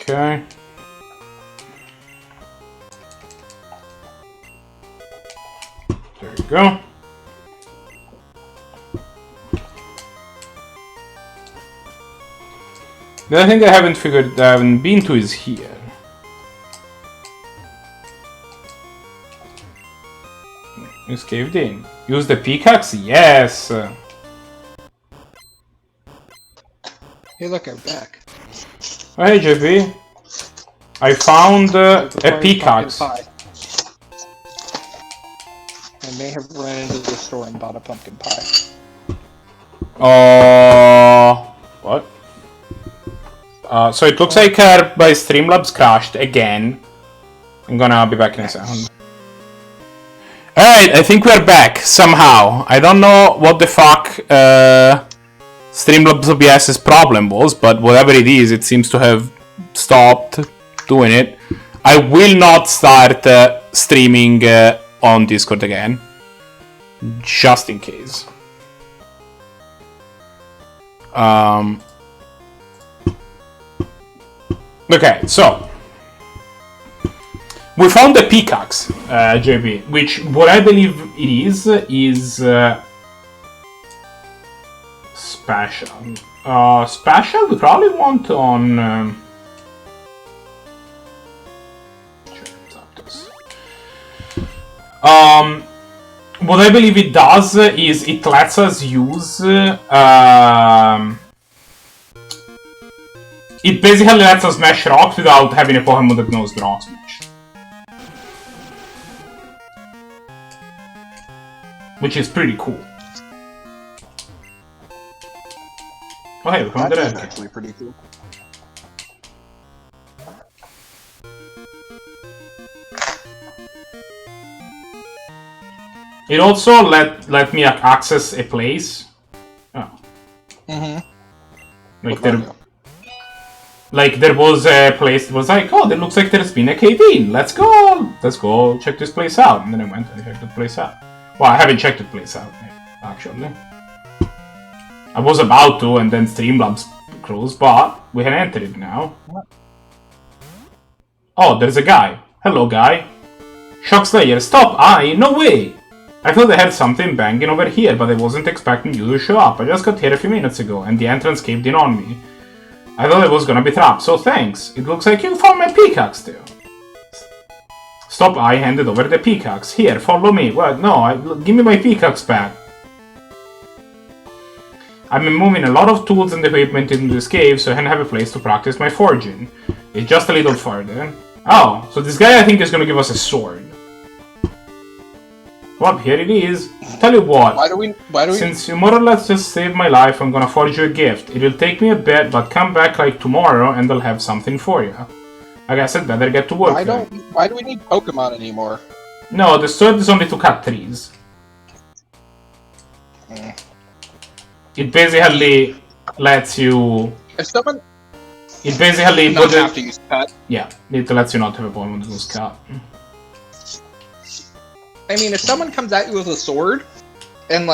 Okay. There you go. The other thing I haven't been to is here. It's caved in. Use the pickaxe? Yes! Hey, look, I'm back. Oh, hey, JP. I found a pickaxe. I may have run into the store and bought a pumpkin pie. What? So it looks like my Streamlabs crashed again. I'm gonna be back in a second. Alright, I think we're back, somehow. I don't know what the fuck Streamlabs OBS's problem was, but whatever it is, it seems to have stopped doing it. I will not start streaming on Discord again. Just in case. Okay, so we found the pickaxe, JB, which what I believe it is special. Special we probably want on. What I believe it does is it lets us use. It basically lets us smash rocks without having a Pokemon that knows the rock smash. Which is pretty cool. Oh hey, we found the red. That's actually pretty cool. It also let me access a place. Oh. Like there was a place that was like, oh, that looks like there's been a cave in. Let's go check this place out. And then I went and checked the place out. Well, I haven't checked the place out actually. I was about to, and then Streamlabs closed, but we can enter it now. Oh, there's a guy. Hello, guy. Shock Slayer, stop! No way! I thought I heard something banging over here, but I wasn't expecting you to show up. I just got here a few minutes ago, and the entrance caved in on me. I thought I was gonna be trapped, so thanks. It looks like you found my pickaxe too. Stop, I handed over the pickaxe. Here, follow me. What? No, give me my pickaxe back. I've been moving a lot of tools and equipment into this cave, so I can have a place to practice my forging. It's just a little further. Oh, so this guy I think is gonna give us a sword. Well, here it is. Tell you what. Why do we? Since you more or less just saved my life, I'm gonna forge you a gift. It'll take me a bit, but come back like tomorrow and I'll have something for you. I guess I'd better get to work. Why do we need Pokemon anymore? No, the sword is only to cut trees. It basically lets you. If someone. It basically not have to use cut. Yeah, it lets you not have a Pokemon that was cut. I mean, if someone comes at you with a sword, and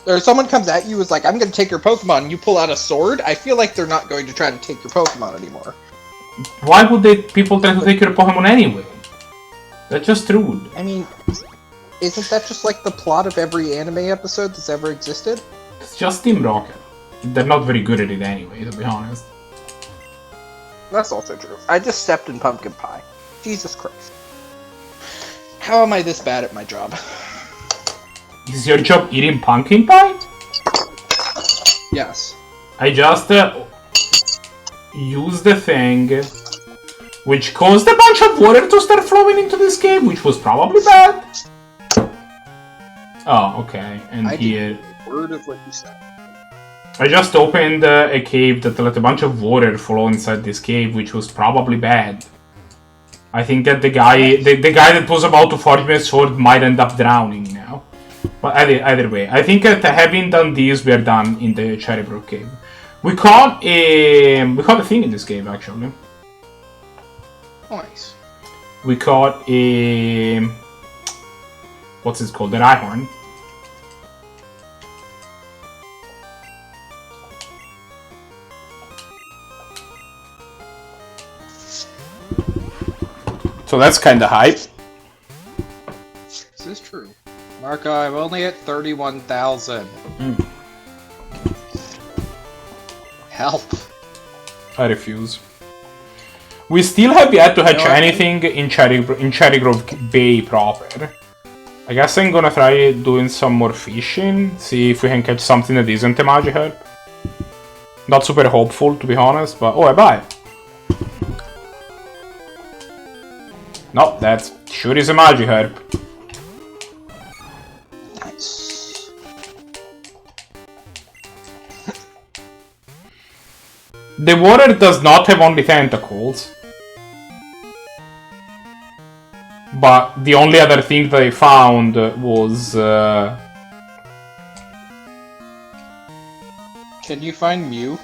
or someone comes at you is like, I'm gonna take your Pokemon, and you pull out a sword, I feel like they're not going to try to take your Pokemon anymore. Why would people try to take your Pokemon anyway? That's just rude. I mean, isn't that just like the plot of every anime episode that's ever existed? It's just Team Rocket. They're not very good at it anyway, to be honest. That's also true. I just stepped in pumpkin pie. Jesus Christ. How am I this bad at my job? Is your job eating pumpkin pie? Yes. I just used the thing which caused a bunch of water to start flowing into this cave, which was probably bad. Oh, okay. And here... Word of what you said. I just opened a cave that let a bunch of water flow inside this cave, which was probably bad. I think that the guy that was about to forge me a sword might end up drowning now. But either way, I think that having done these, we're done in the Cherrybrook cave. We caught a thing in this cave actually. Nice. We caught a what's it called? The Rhyhorn. So that's kind of hype. This is true. Marco, I'm only at 31,000. Help. I refuse. We still have yet to hatch anything in Cherry Grove Bay proper. I guess I'm gonna try doing some more fishing, see if we can catch something that isn't a Magikarp. Not super hopeful, to be honest, but... Oh, I buy. No, that sure is a Magikarp. Nice. The water does not have only tentacles. But the only other thing that I found was... Can you find Mew?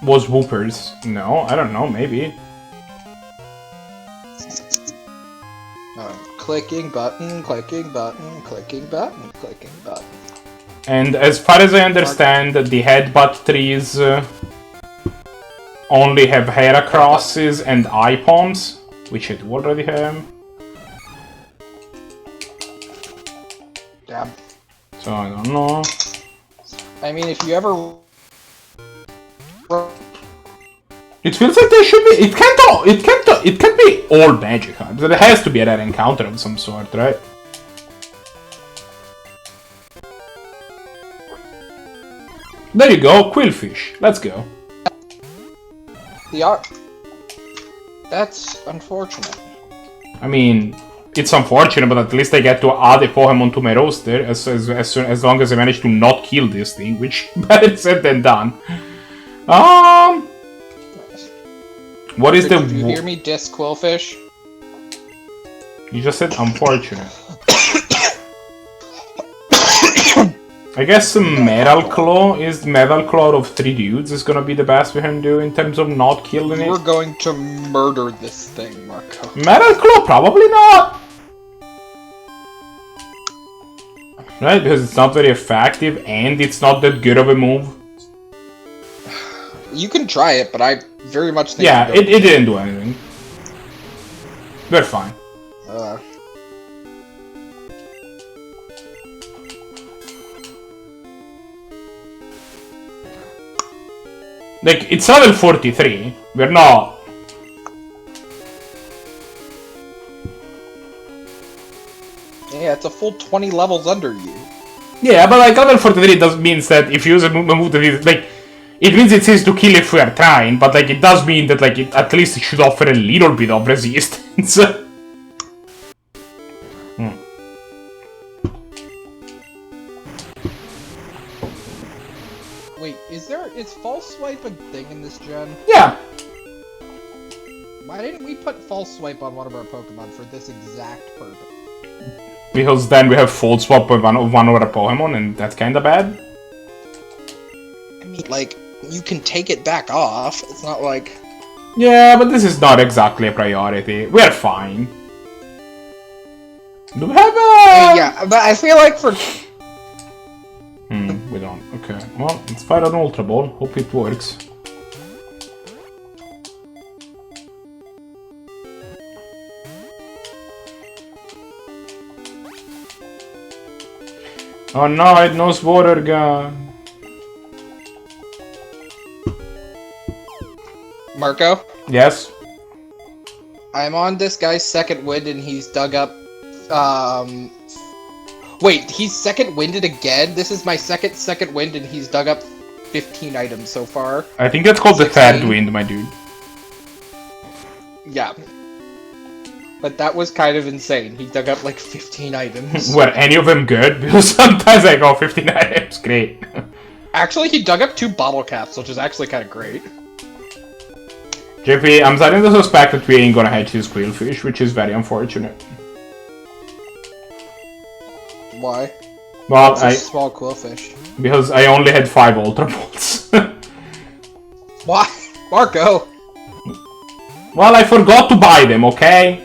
Was Whoopers. No, I don't know, maybe. Clicking button, clicking button, clicking button, clicking button. And as far as I understand, the headbutt trees only have Heracrosses and Ipoms, which I do already have. Damn. So I don't know. I mean, if you ever... It feels like there should be. It can't be all Magikarps. There has to be a rare encounter of some sort, right? There you go, Quillfish. Let's go. That's unfortunate. I mean, it's unfortunate, but at least I get to add a Pokemon to my roster as long as I manage to not kill this thing, which better said than done. What is the... Did you hear me diss Quillfish? You just said unfortunate. I guess Metal Claw of 3 dudes is gonna be the best we can do in terms of not killing it. We're going to murder this thing, Marco. Metal Claw? Probably not! Right, because it's not very effective and it's not that good of a move. You can try it, but I very much think... Yeah, it didn't do anything. We're fine. Like, it's level 43. We're not... Yeah, it's a full 20 levels under you. Yeah, but like, level 43 does means that if you use a move that is, like... It means it says to kill if we are trying, but like, it does mean that like, at least it should offer a little bit of resistance. Wait, is False Swipe a thing in this gen? Yeah. Why didn't we put False Swipe on one of our Pokemon for this exact purpose? Because then we have Full Swap with one of our Pokemon, and that's kinda bad. I mean, like, you can take it back off. It's not like... Yeah, but this is not exactly a priority. We're fine. Do we have a... Yeah, but I feel like for... we don't. Okay. Well, let's fire an Ultra Ball. Hope it works. Oh no, it knows Water Gun. Marco? Yes? I'm on this guy's second wind and he's dug up, Wait, he's second winded again? This is my second wind and he's dug up 15 items so far. I think that's called 16. The third wind, my dude. Yeah. But that was kind of insane. He dug up like 15 items. Were any of them good? Because sometimes I go 15 items, great. Actually, he dug up 2 bottle caps, which is actually kind of great. JP, I'm starting to suspect that we ain't gonna hatch this Quillfish, which is very unfortunate. Why? Well, That's a small quillfish. because I only had 5 Ultra Balls. Why? Marco! Well, I forgot to buy them, okay?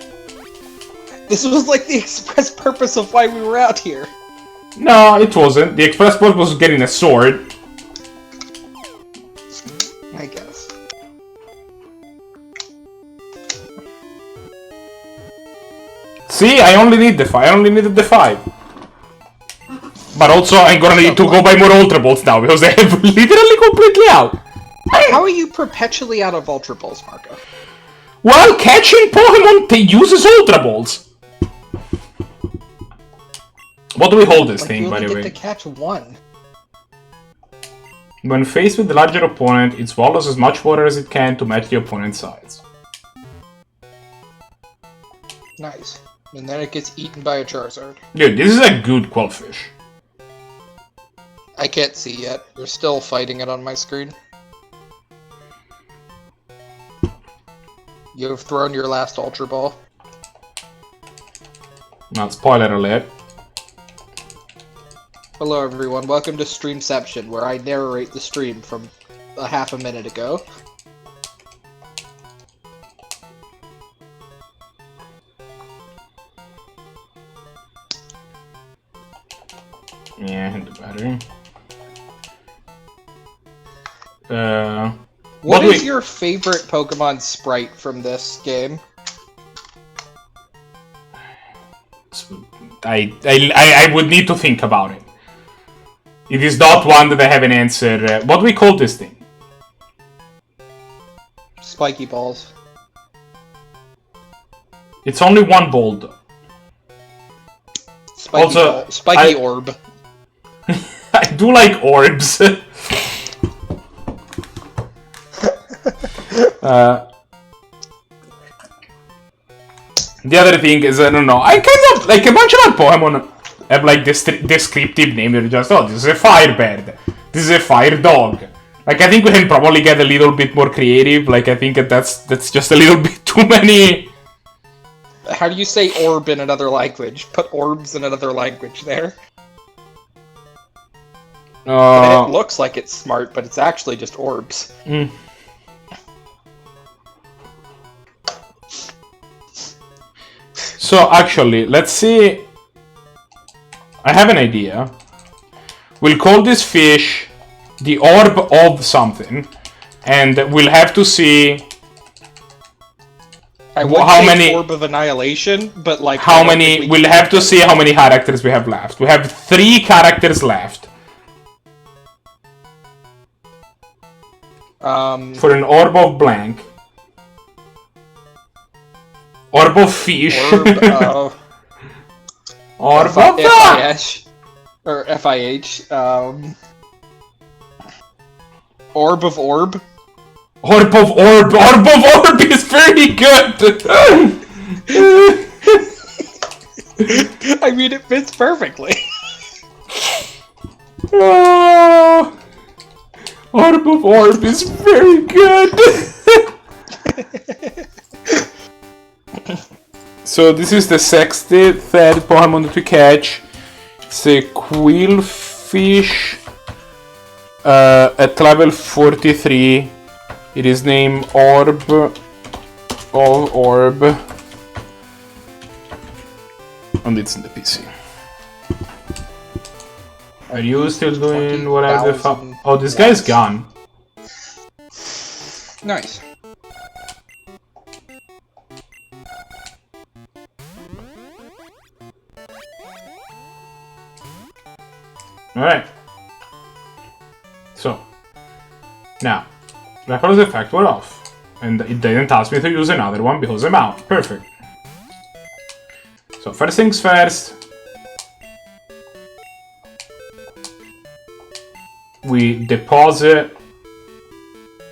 This was like the express purpose of why we were out here. No, it wasn't. The express purpose was getting a sword. I guess. See, I only need the 5. I only needed the 5. But also, I'm gonna need to go buy more Ultra Balls now, because they have literally completely out. How are you perpetually out of Ultra Balls, Marco? Well, catching Pokemon uses Ultra Balls. What do we hold this thing, by the way? You only get to catch one. When faced with a larger opponent, it swallows as much water as it can to match the opponent's size. Nice. And then it gets eaten by a Charizard. Dude, this is a good Quillfish. I can't see yet. You're still fighting it on my screen. You have thrown your last Ultra Ball. Not spoiler alert. Hello everyone, welcome to Streamception, where I narrate the stream from a half a minute ago. Yeah, hit the battery. What is your favorite Pokemon sprite from this game? I would need to think about it. It is not one that I have an answer. What do we call this thing? Spiky balls. It's only one ball though. Spiky orb. I do like orbs. The other thing is, I don't know, I kind of, like, a bunch of my Pokemon have, like, this descriptive name. They're just, oh, this is a fire bird, this is a fire dog. Like, I think we can probably get a little bit more creative. Like, I think that's just a little bit too many. How do you say orb in another language? Put orbs in another language there. It looks like it's smart, but it's actually just orbs. So, actually, let's see. I have an idea. We'll call this fish the orb of something, and we'll have to see how many orb of annihilation, but like how many. We'll have to see how many characters we have left. We have 3 characters left. For an orb of blank. Orb of fish. Orb of FIH. Or FIH. Orb of orb. Orb of orb. Orb of orb is very good. I mean, it fits perfectly. Orb of orb is very good. So this is the 63rd Pokemon that we catch. It's a Quillfish at level 43. It is named Orb of Orb. And it's in the PC. Are you still doing whatever the fuck? Oh, this guy's gone. Nice. Alright. So, now, Reckless effect were off. And it didn't ask me to use another one because I'm out. Perfect. So, first things first. We deposit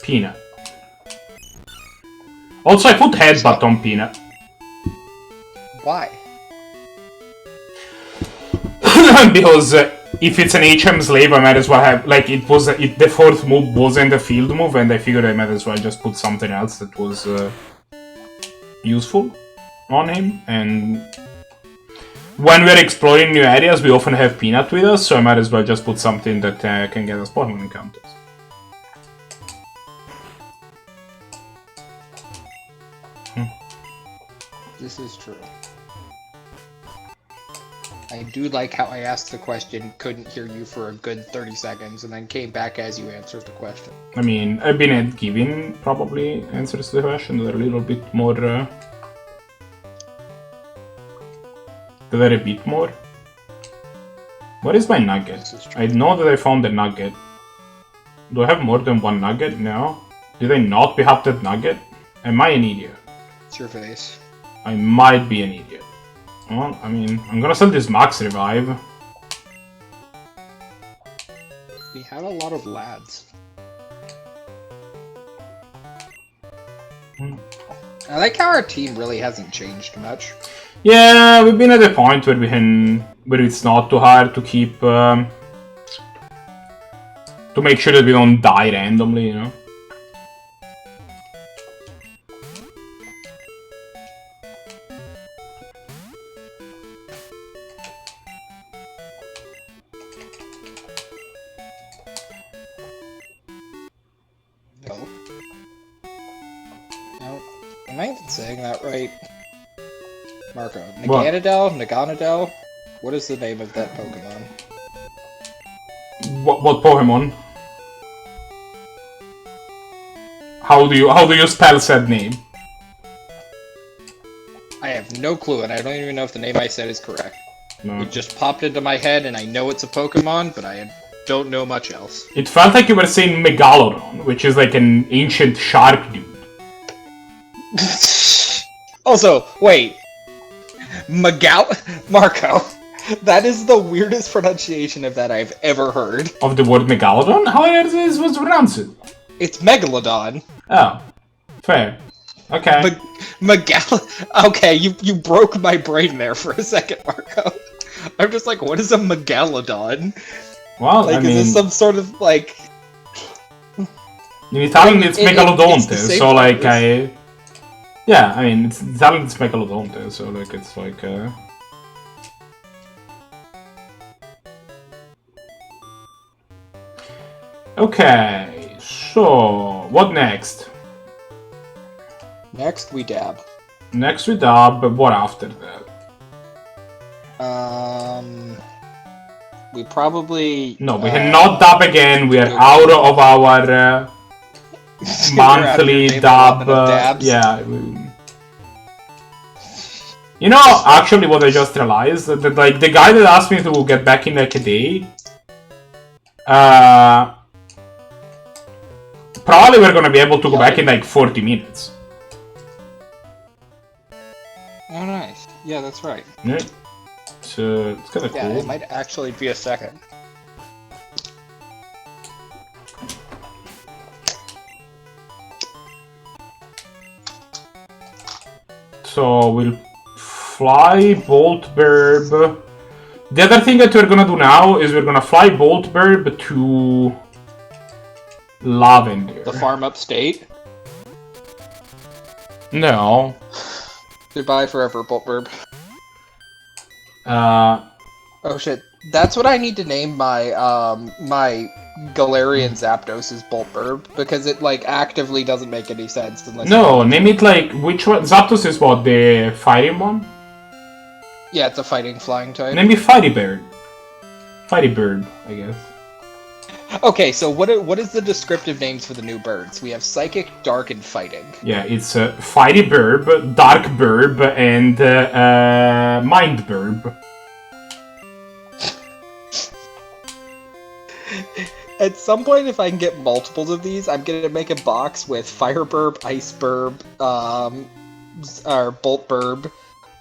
Peanut. Also, I put Headbutt on Peanut. Why? Because if it's an HM slave, I might as well have, like, the 4th move wasn't a field move, and I figured I might as well just put something else that was useful on him, and when we're exploring new areas, we often have Peanut with us, so I might as well just put something that can get us Pokemon encounters. This is true. I do like how I asked the question, couldn't hear you for a good 30 seconds, and then came back as you answered the question. I mean, I've been at giving, probably, answers to the question that are a little bit more... that are a bit more... What is my nugget? I know that I found a nugget. Do I have more than one nugget? No. Did I not pick that nugget? Am I an idiot? It's your face. I might be an idiot. Well, I mean, I'm gonna sell this Max Revive. We have a lot of lads. I like how our team really hasn't changed much. Yeah, we've been at a point where where it's not too hard to keep to make sure that we don't die randomly, you know. Am I even saying that right? Marco. Naganadel? What is the name of that Pokemon? What Pokemon? How do you spell said name? I have no clue, and I don't even know if the name I said is correct. No. It just popped into my head, and I know it's a Pokemon, but I don't know much else. It felt like you were saying Megalodon, which is like an ancient shark dude. Also, wait. Marco. That is the weirdest pronunciation of that I've ever heard. Of the word Megalodon? How is this was pronounced? It's Megalodon. Oh. Fair. Okay. Okay, you broke my brain there for a second, Marco. I'm just like, what is a Megalodon? Well, like, I mean... is this some sort of, like... In Italian it's Megalodonte, so like Yeah, I mean, it's Italian it's Megalodonte, so like, it's like, Okay, so... What next? Next, we dab. Next we dab, but what after that? We probably... No, we cannot dab again, we are out of our monthly dab. Yeah. You know, actually what I just realized, that like, the guy that asked me to get back in like a day, probably we're gonna be able to go back in like 40 minutes. Oh, nice. Yeah, that's right. Yeah. So, it's kinda cool. Yeah, it might actually be a second. So, we'll fly Boltburb. The other thing that we're gonna do now is we're gonna fly Boltburb to Lavender. The farm upstate? No. Goodbye forever, Boltburb. Oh shit. That's what I need to name my, my Galarian Zapdos is Boltburb, because it, like, actively doesn't make any sense unless... No, name it, like, which one? Zapdos is what, the fighting one? Yeah, it's a fighting flying type. Name it Firibird. Firibird, I guess. Okay, so what is the descriptive names for the new birds? We have Psychic, Dark, and Fighting. Yeah, it's Firibird, Darkburb, and Mindburb. At some point, if I can get multiples of these, I'm gonna make a box with Fireburb, Iceburb, or Boltburb,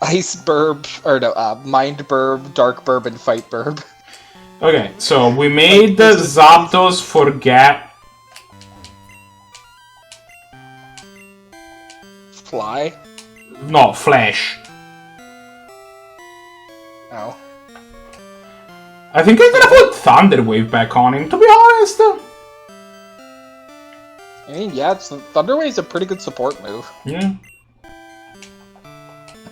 Iceburb, or no, Mindburb, Darkburb, and Fightburb. Okay, so we made the Zapdos forget... Fly? No, Flash. Oh. I think I'm gonna put Thunder Wave back on him, to be honest. I mean, yeah, Thunder Wave's a pretty good support move. Yeah.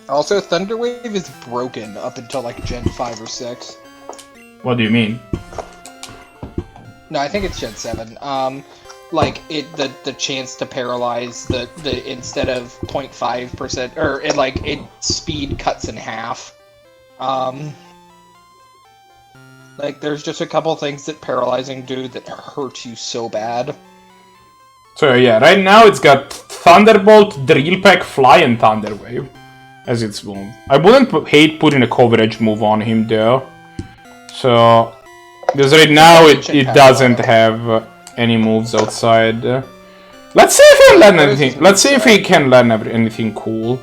Also, Thunder Wave is broken up until like Gen 5 or 6. What do you mean? No, I think it's Gen 7. Like the chance to paralyze the instead of 0.5% or it speed cuts in half. Like there's just a couple things that paralyzing do that hurt you so bad. So yeah, right now it's got Thunderbolt, Drill Peck, Fly, and Thunder Wave as its move. I wouldn't hate putting a coverage move on him though. So because right now it doesn't have any moves outside. Let's see if he can learn anything. Let's see if he can learn anything cool.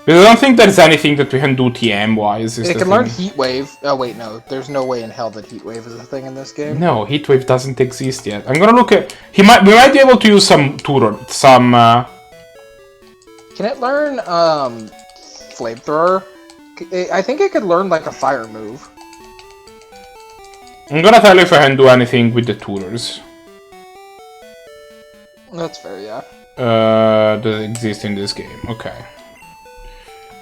Because I don't think there's anything that we can do TM wise. It can learn Heat Wave. Oh wait, no. There's no way in hell that Heat Wave is a thing in this game. No, Heat Wave doesn't exist yet. I'm gonna look at. We might be able to use some Turor. Can it learn Flamethrower? I think it could learn like a fire move. I'm gonna tell you if I can do anything with the Turors. That's fair, yeah. That exist in this game. Okay.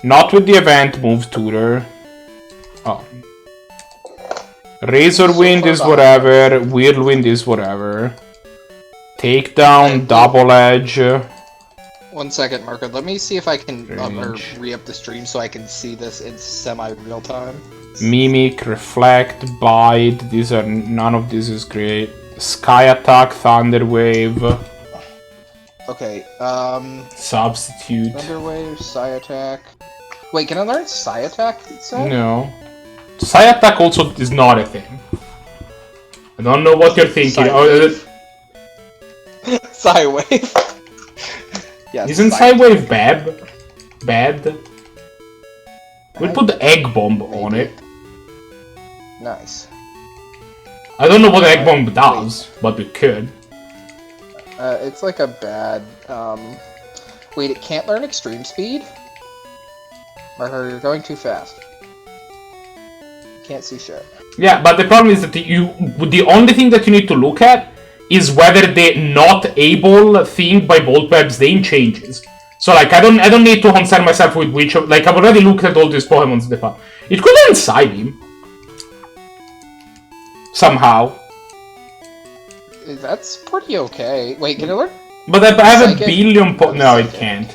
Not with the event move Tutor. Oh. Razor Wind is whatever. Whirlwind is whatever. Takedown, Double Edge. 1 second, Marco. Let me see if I can re-up the stream so I can see this in semi-real time. Mimic, Reflect, Bite. None of this is great. Sky Attack, Thunder Wave. Okay, Substitute. Thunder Wave, Psy Attack. Wait, can I learn Psy Attack? No. Psy Attack also is not a thing. I don't know what you're thinking. Psy Wave. Yeah, isn't Psy Wave bad? We'll put the Egg Bomb on it. Nice. I don't know what the Egg Bomb does, but we could. It's like a bad, Wait, it can't learn Extreme Speed? Marco, you're going too fast. Can't see shit. Yeah, but the problem is that the only thing that you need to look at is whether the not able thing by Bolt Web's name changes. So like I don't need to concern myself with which like I've already looked at all these Pokemons in the past. It could learn Psybeam. Somehow. That's pretty okay. Wait, can it learn? But I have a billion no, it can't.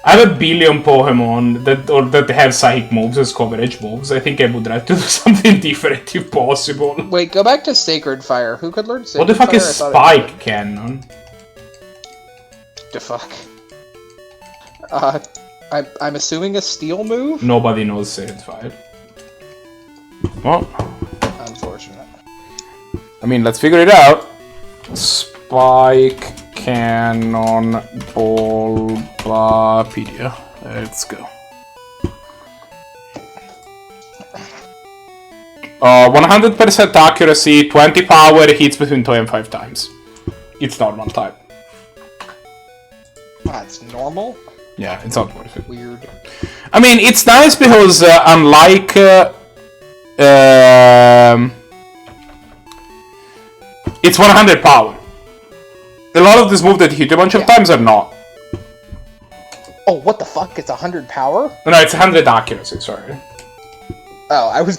I have a billion Pokemon that have Psychic moves as coverage moves. I think I would like to do something different if possible. Wait, go back to Sacred Fire. Who could learn Sacred Fire? What the fuck is Spike Cannon? The fuck? I'm assuming a Steel move? Nobody knows Sacred Fire. Well, unfortunate. I mean, let's figure it out. Spike Cannon Bulbapedia. Let's go. 100% accuracy, 20 power, hits between 2 and 5 times. It's normal type. That's normal? Yeah, it's not worth it. Weird. I mean, it's nice because unlike it's 100 power. A lot of these moves that hit a bunch of times are not. Oh, what the fuck? It's 100 power? No, it's 100 accuracy, sorry. Oh, I was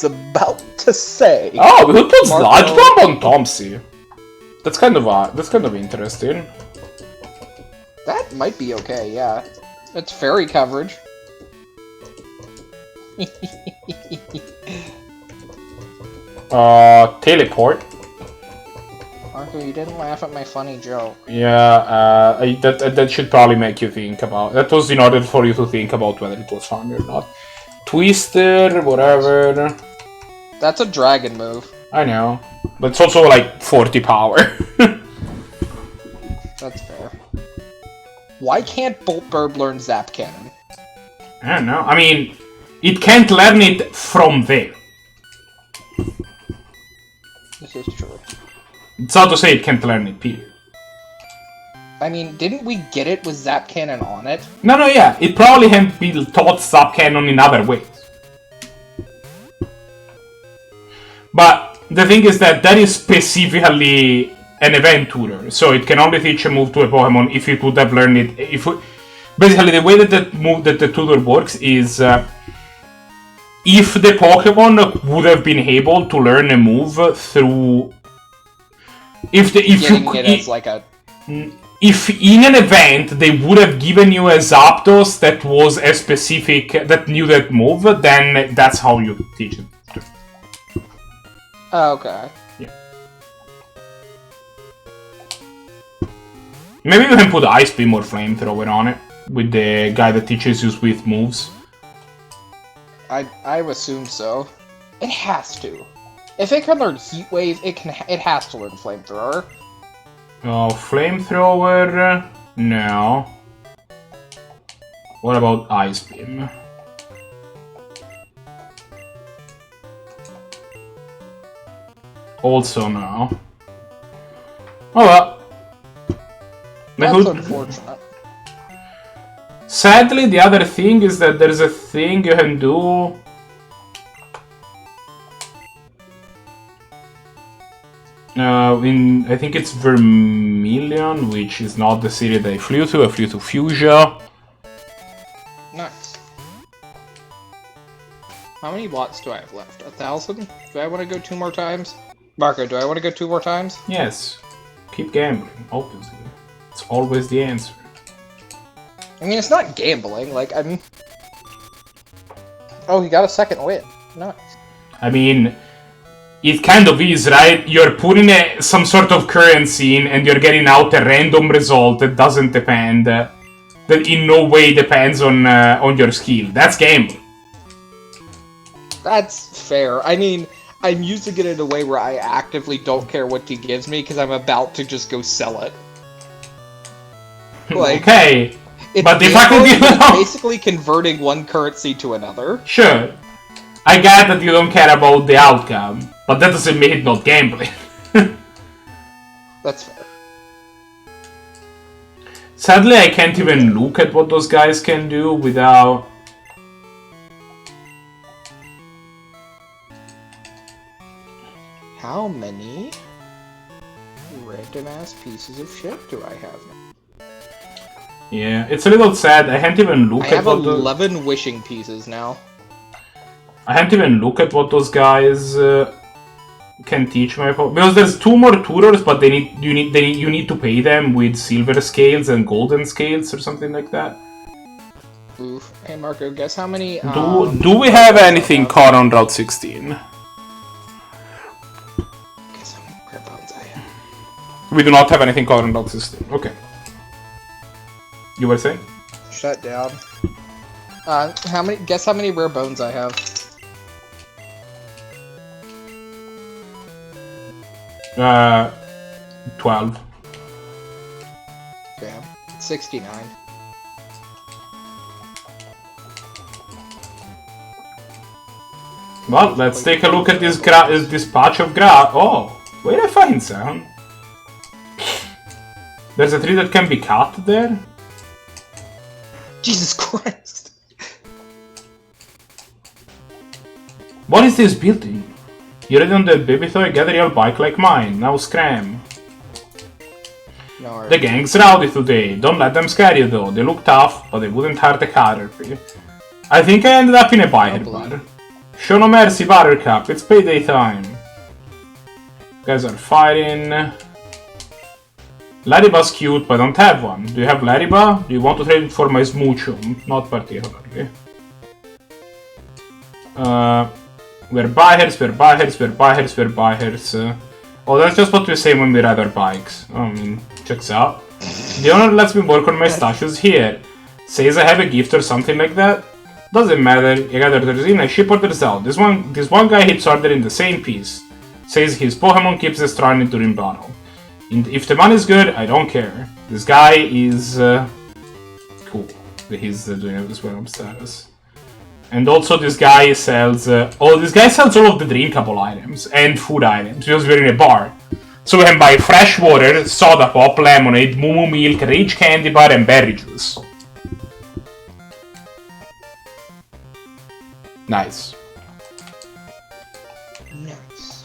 about to say. Oh, who puts Sludge Bomb on Tomsy? That's kind of interesting. That might be okay, yeah. It's fairy coverage. Teleport. Marco, you didn't laugh at my funny joke. Yeah, that should probably make you think about. That was in order for you to think about whether it was funny or not. Twister, whatever. That's a dragon move. I know, but it's also like 40 power. That's fair. Why can't Boltburb learn Zap Cannon? I don't know. I mean, it can't learn it from there. This is true. It's not to say it can't learn it, period. I mean, didn't we get it with Zap Cannon on it? No, yeah. It probably can be taught Zap Cannon in other ways. But the thing is that is specifically an event tutor, so it can only teach a move to a Pokemon if it would have learned it. Basically, the way that the tutor works is if the Pokemon would have been able to learn a move through if in an event they would have given you a Zapdos that was a specific that knew that move, then that's how you teach it. Oh, okay. Yeah. Maybe you can put Ice Beam or Flamethrower on it with the guy that teaches you with moves. I assume so. It has to. If it can learn Heat Wave, it has to learn Flamethrower. Oh, Flamethrower? No. What about Ice Beam? Also no. Oh well. That's unfortunate. Sadly, the other thing is that there's a thing you can do. I think it's Vermilion, which is not the city that I flew to. I flew to Fuchsia. Nice. How many watts do I have left? 1,000? Do I want to go 2 more times? Marco, do I want to go 2 more times? Yes. Keep gambling, obviously. It's always the answer. I mean, it's not gambling, like, I'm... Oh, he got a second win. Nice. I mean, it kind of is, right? You're putting some sort of currency in and you're getting out a random result that doesn't depend, that in no way depends on your skill. That's gambling. That's fair. I mean, I'm using it in a way where I actively don't care what he gives me because I'm about to just go sell it. Like, okay. But the faculty is basically converting one currency to another. Sure. I get that you don't care about the outcome, but that doesn't make it not gambling. That's fair. Sadly, I can't even look at what those guys can do without... How many random-ass pieces of shit do I have now? Yeah, it's a little sad. I can't even look at what... I have 11 wishing pieces now. I can't even look at what those guys can teach my... Because there's 2 more tutors, but you need to pay them with silver scales and golden scales or something like that. Oof. Hey Marco, guess how many... do we have anything caught on Route 16? Guess how many rare bones I have. We do not have anything caught on Route 16. Okay. You were saying? Shut down. Guess how many rare bones I have? 12. Damn. 69. Well, let's take a look at this patch of grass. Oh, where did I find some? There's a tree that can be cut there? Jesus Christ! What is this building? You ready on the baby toy? Get a real bike like mine. Now scram. No, the gang's rowdy today. Don't let them scare you though. They look tough, but they wouldn't hurt a Caterpie. I think I ended up in a bite bar. Show no mercy, Buttercup. It's payday time. Guys are fighting. Lariba's cute, but I don't have one. Do you have Lariba? Do you want to trade it for my Smoochum? Not particularly. We're buyers, we're buyers, we're buyers, we're buyers. Oh, that's just what we say when we ride our bikes. I mean, checks out. The owner lets me work on my stashes here. Says I have a gift or something like that. Doesn't matter, either there's in, I ship or there's out. This one guy hits order in the same piece. Says his Pokemon keeps destroying during battle. If the money's good, I don't care. This guy is cool. He's doing this well on status. And also this guy sells... this guy sells all of the drinkable items and food items, because we're in a bar. So we can buy fresh water, soda pop, lemonade, moo milk, rich candy bar, and berry juice. Nice. Nice.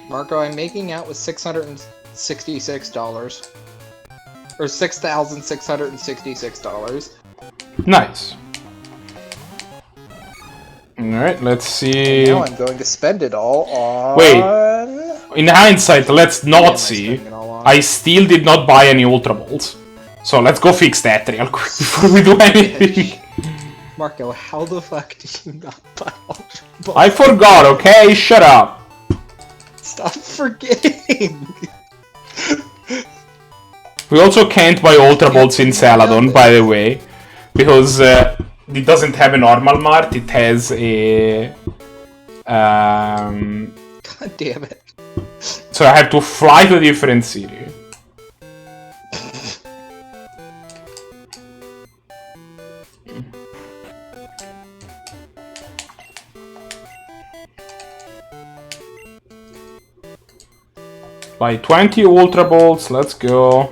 Marco, I'm making out with 600 $66. Or $6,666. Nice. Alright, let's see. Now I'm going to spend it all on... Wait. In hindsight, let's not see. I still did not buy any Ultra Balls. So let's go fix that real quick before we do anything. Marco, how the fuck did you not buy Ultra Balls? I forgot, okay? Shut up. Stop forgetting. We also can't buy Ultra Balls in Celadon, by the way. Because it doesn't have a normal mart, it has a... God damn it. So I have to fly to a different city. Buy 20 Ultra Balls, let's go.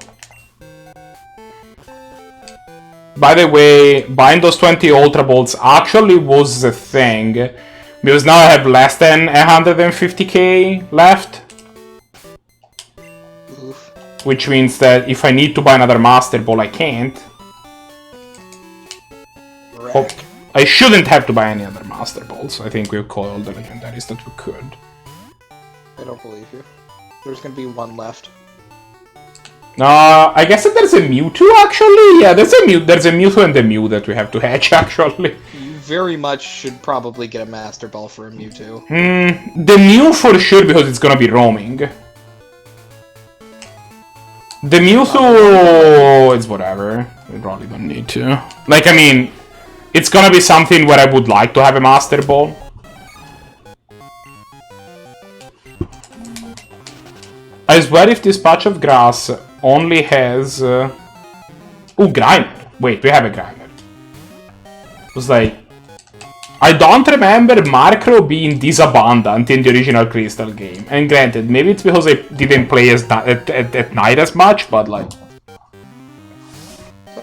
By the way, buying those 20 Ultra Balls actually was a thing. Because now I have less than 150k left. Oof. Which means that if I need to buy another Master Ball, I can't. Wreck. I shouldn't have to buy any other Master Balls. I think we've called all the legendaries that we could. I don't believe you. There's gonna be one left. I guess that there's a Mewtwo actually. Yeah, there's a Mewtwo and a Mew that we have to hatch actually. You very much should probably get a Master Ball for a Mewtwo. The Mew for sure because it's gonna be roaming. The Mewtwo, it's whatever. We probably don't need to. Like, I mean, it's gonna be something where I would like to have a Master Ball. I swear if this patch of grass only has... Ooh, Grimer. Wait, we have a Grimer. It was like... I don't remember Markrow being this abundant in the original Crystal game. And granted, maybe it's because I didn't play at night as much, but like...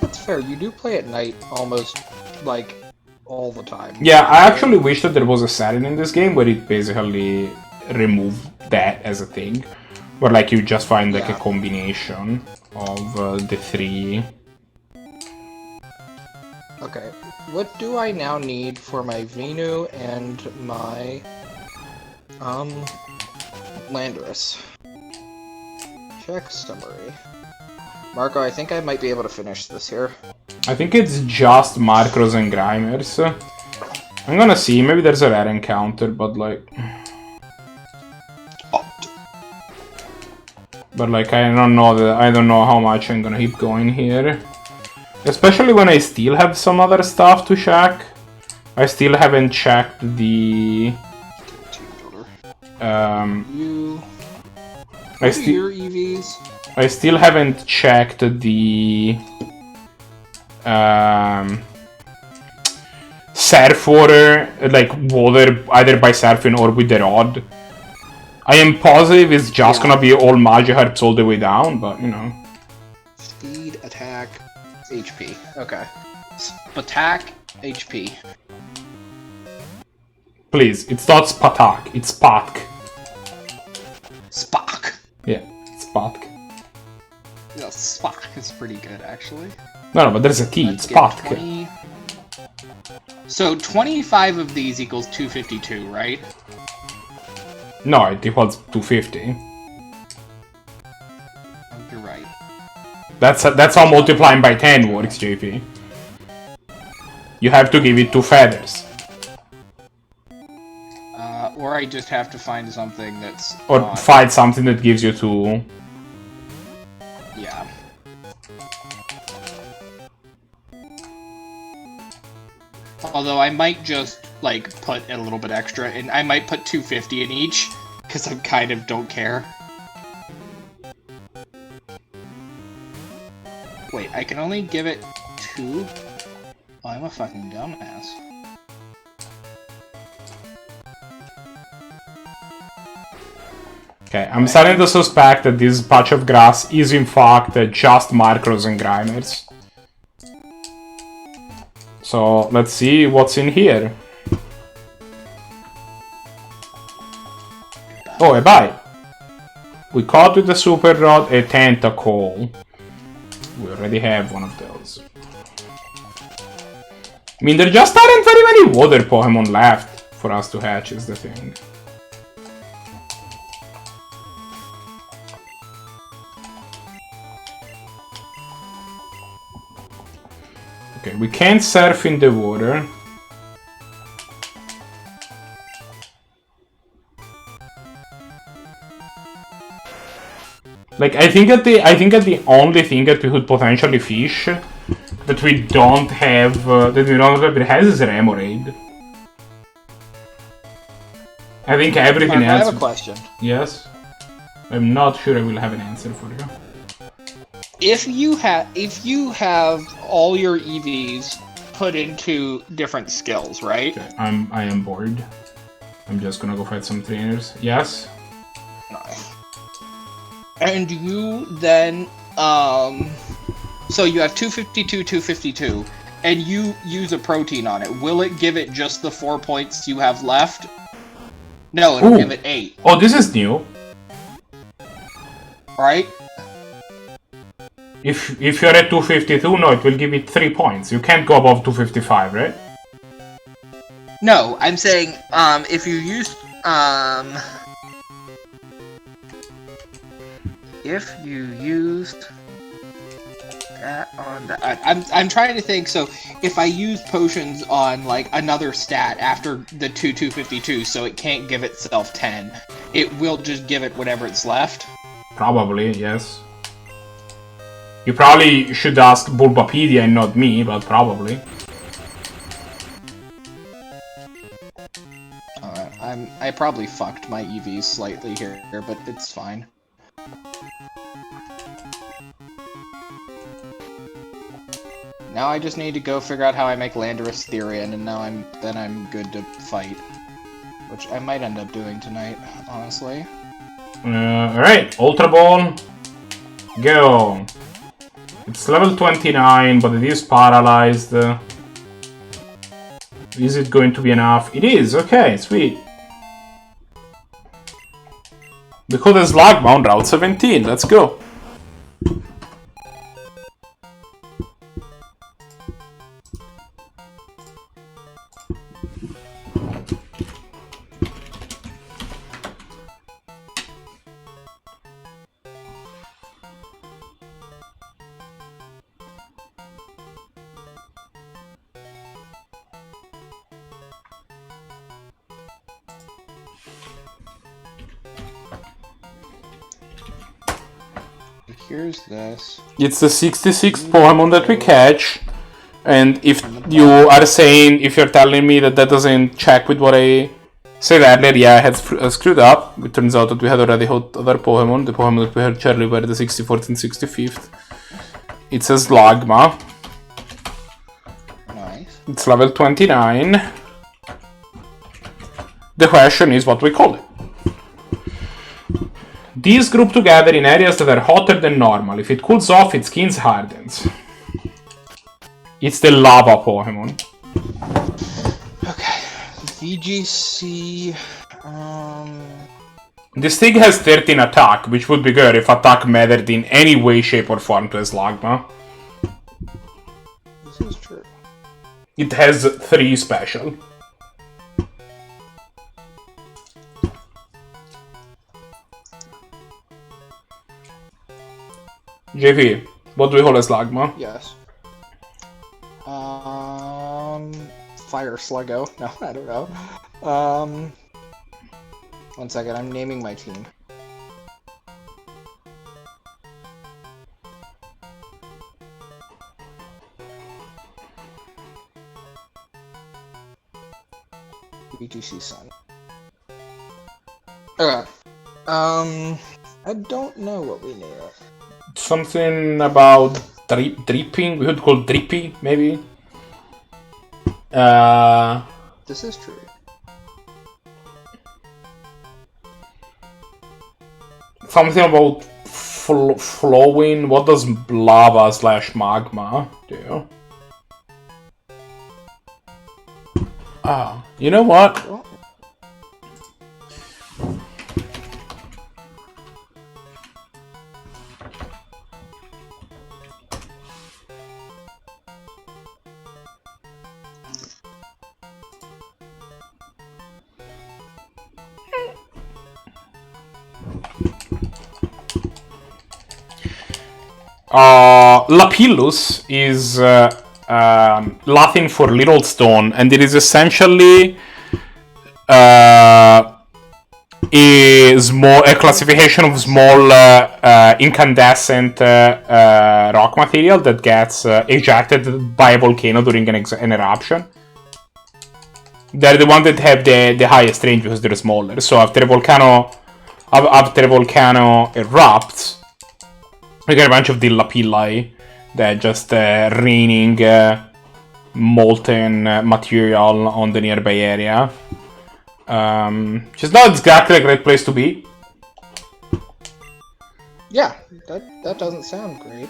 That's fair, you do play at night almost, like, all the time. Yeah, I actually wish that there was a setting in this game where it basically removed that as a thing. Where like you just find like a combination of the three. Okay, what do I now need for my Venu and my Landorus? Check summary. Marco, I think I might be able to finish this here. I think it's just Markros and Grimers. I'm gonna see, maybe there's a rare encounter, but like... But like I don't know how much I'm gonna keep going here. Especially when I still have some other stuff to check. I still haven't checked the your EVs? I still haven't checked the surf water, like water either by surfing or with the rod. I am positive it's just gonna be all Magikarps all the way down, but you know. Speed, attack, HP. Okay. Attack, HP. Please, it's not Spatak, it's Spatk. Spock. Yeah, it's Spatk. Yeah, Spock is pretty good, actually. No, but there's a T, it's Spatk. So 25 of these equals 252, right? No, it equals 250. You're right. That's how multiplying by 10 works, JP. You have to give it 2 feathers. Or I just have to find something that's... Or find something that gives you 2. Yeah. Although I might just, like, put a little bit extra, and I might put 250 in each, because I kind of don't care. Wait, I can only give it 2? Oh, I'm a fucking dumbass. Okay, I'm starting to suspect that this patch of grass is in fact just Markros and Grimers. So, let's see what's in here. Oh, a buy. We caught with the super rod a tentacle. We already have one of those. I mean, there just aren't very many water Pokemon left for us to hatch, is the thing. Okay, we can't surf in the water. Like, I think that the only thing that we could potentially fish that we don't have that has is Remoraid. I think everything else. I have a question. Yes. I'm not sure I will have an answer for you. If you have all your EVs put into different skills, right? Okay, I am bored. I'm just gonna go fight some trainers. Yes. Nice. And you then so you have 252, 252, and you use a protein on it. Will it give it just the 4 points you have left? No, it'll give it 8. Oh, this is new. Right? If you're at 252, no, it will give it 3 points. You can't go above 255, right? No, I'm saying if you use if you used that on that, I'm trying to think. So if I use potions on like another stat after the 252, so it can't give itself 10, it will just give it whatever it's left. Probably, yes. You probably should ask Bulbapedia and not me, but probably. I probably fucked my EVs slightly here, but it's fine. Now I just need to go figure out how I make Landorus Therian, and now I'm good to fight. Which I might end up doing tonight, honestly. Alright, Ultra Ball. Go. It's level 29, but it is paralyzed. Is it going to be enough? It is, okay, sweet. Because there's Slugma on Route 17, let's go. Here's this. It's the 66th Pokemon that we catch, and if you're telling me that doesn't check with what I said earlier, yeah, I had screwed up. It turns out that we had already hit other Pokemon. The Pokemon that we had Charlie were the 64th and 65th. It's a Slugma. Nice. It's level 29. The question is what we call it. These group together in areas that are hotter than normal. If it cools off, its skin hardens. It's the lava Pokemon. Okay. VGC. This thing has 13 attack, which would be good if attack mattered in any way, shape, or form to a Slugma. This is true. It has 3 special. JP, what do we call a Slugma? Yes. Fire Sluggo. No, I don't know. 1 second, I'm naming my team. BGC Sun. Okay. I don't know what we name it. Something about dripping. We would call drippy, maybe. This is true. Something about flowing. What does lava / magma do? Ah, you know what? Lapillus is Latin for little stone, and it is essentially a classification of small incandescent rock material that gets ejected by a volcano during an eruption. They're the ones that have the highest range because they're smaller. So after a volcano erupts, you get a bunch of the lapilli that just raining molten material on the nearby area. Which is not exactly a great place to be. Yeah, that doesn't sound great.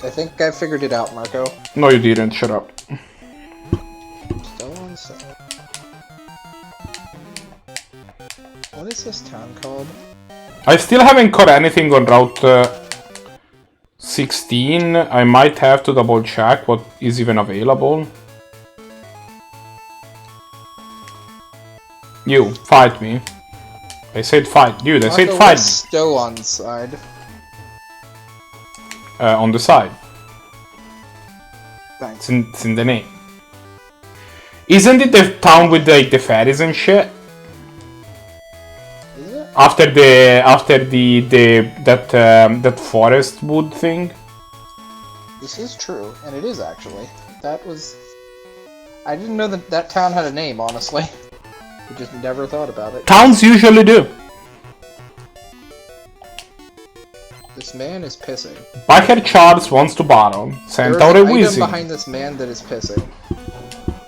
I think I figured it out, Marco. No, you didn't. Shut up. Still on site. What is this town called? I still haven't caught anything on Route 16. I might have to double check what is even available. You, fight me. I said fight. Dude, I said fight. Still on side. On the side. Thanks. It's in the name. Isn't it the town with the fairies and shit? Is it? After that forest wood thing? This is true, and it is actually. That was... I didn't know that town had a name, honestly. I just never thought about it. Towns usually do. This man is pissing. Biker Charles wants to battle. Centaur There's an item Wheezing. behind this man that is pissing.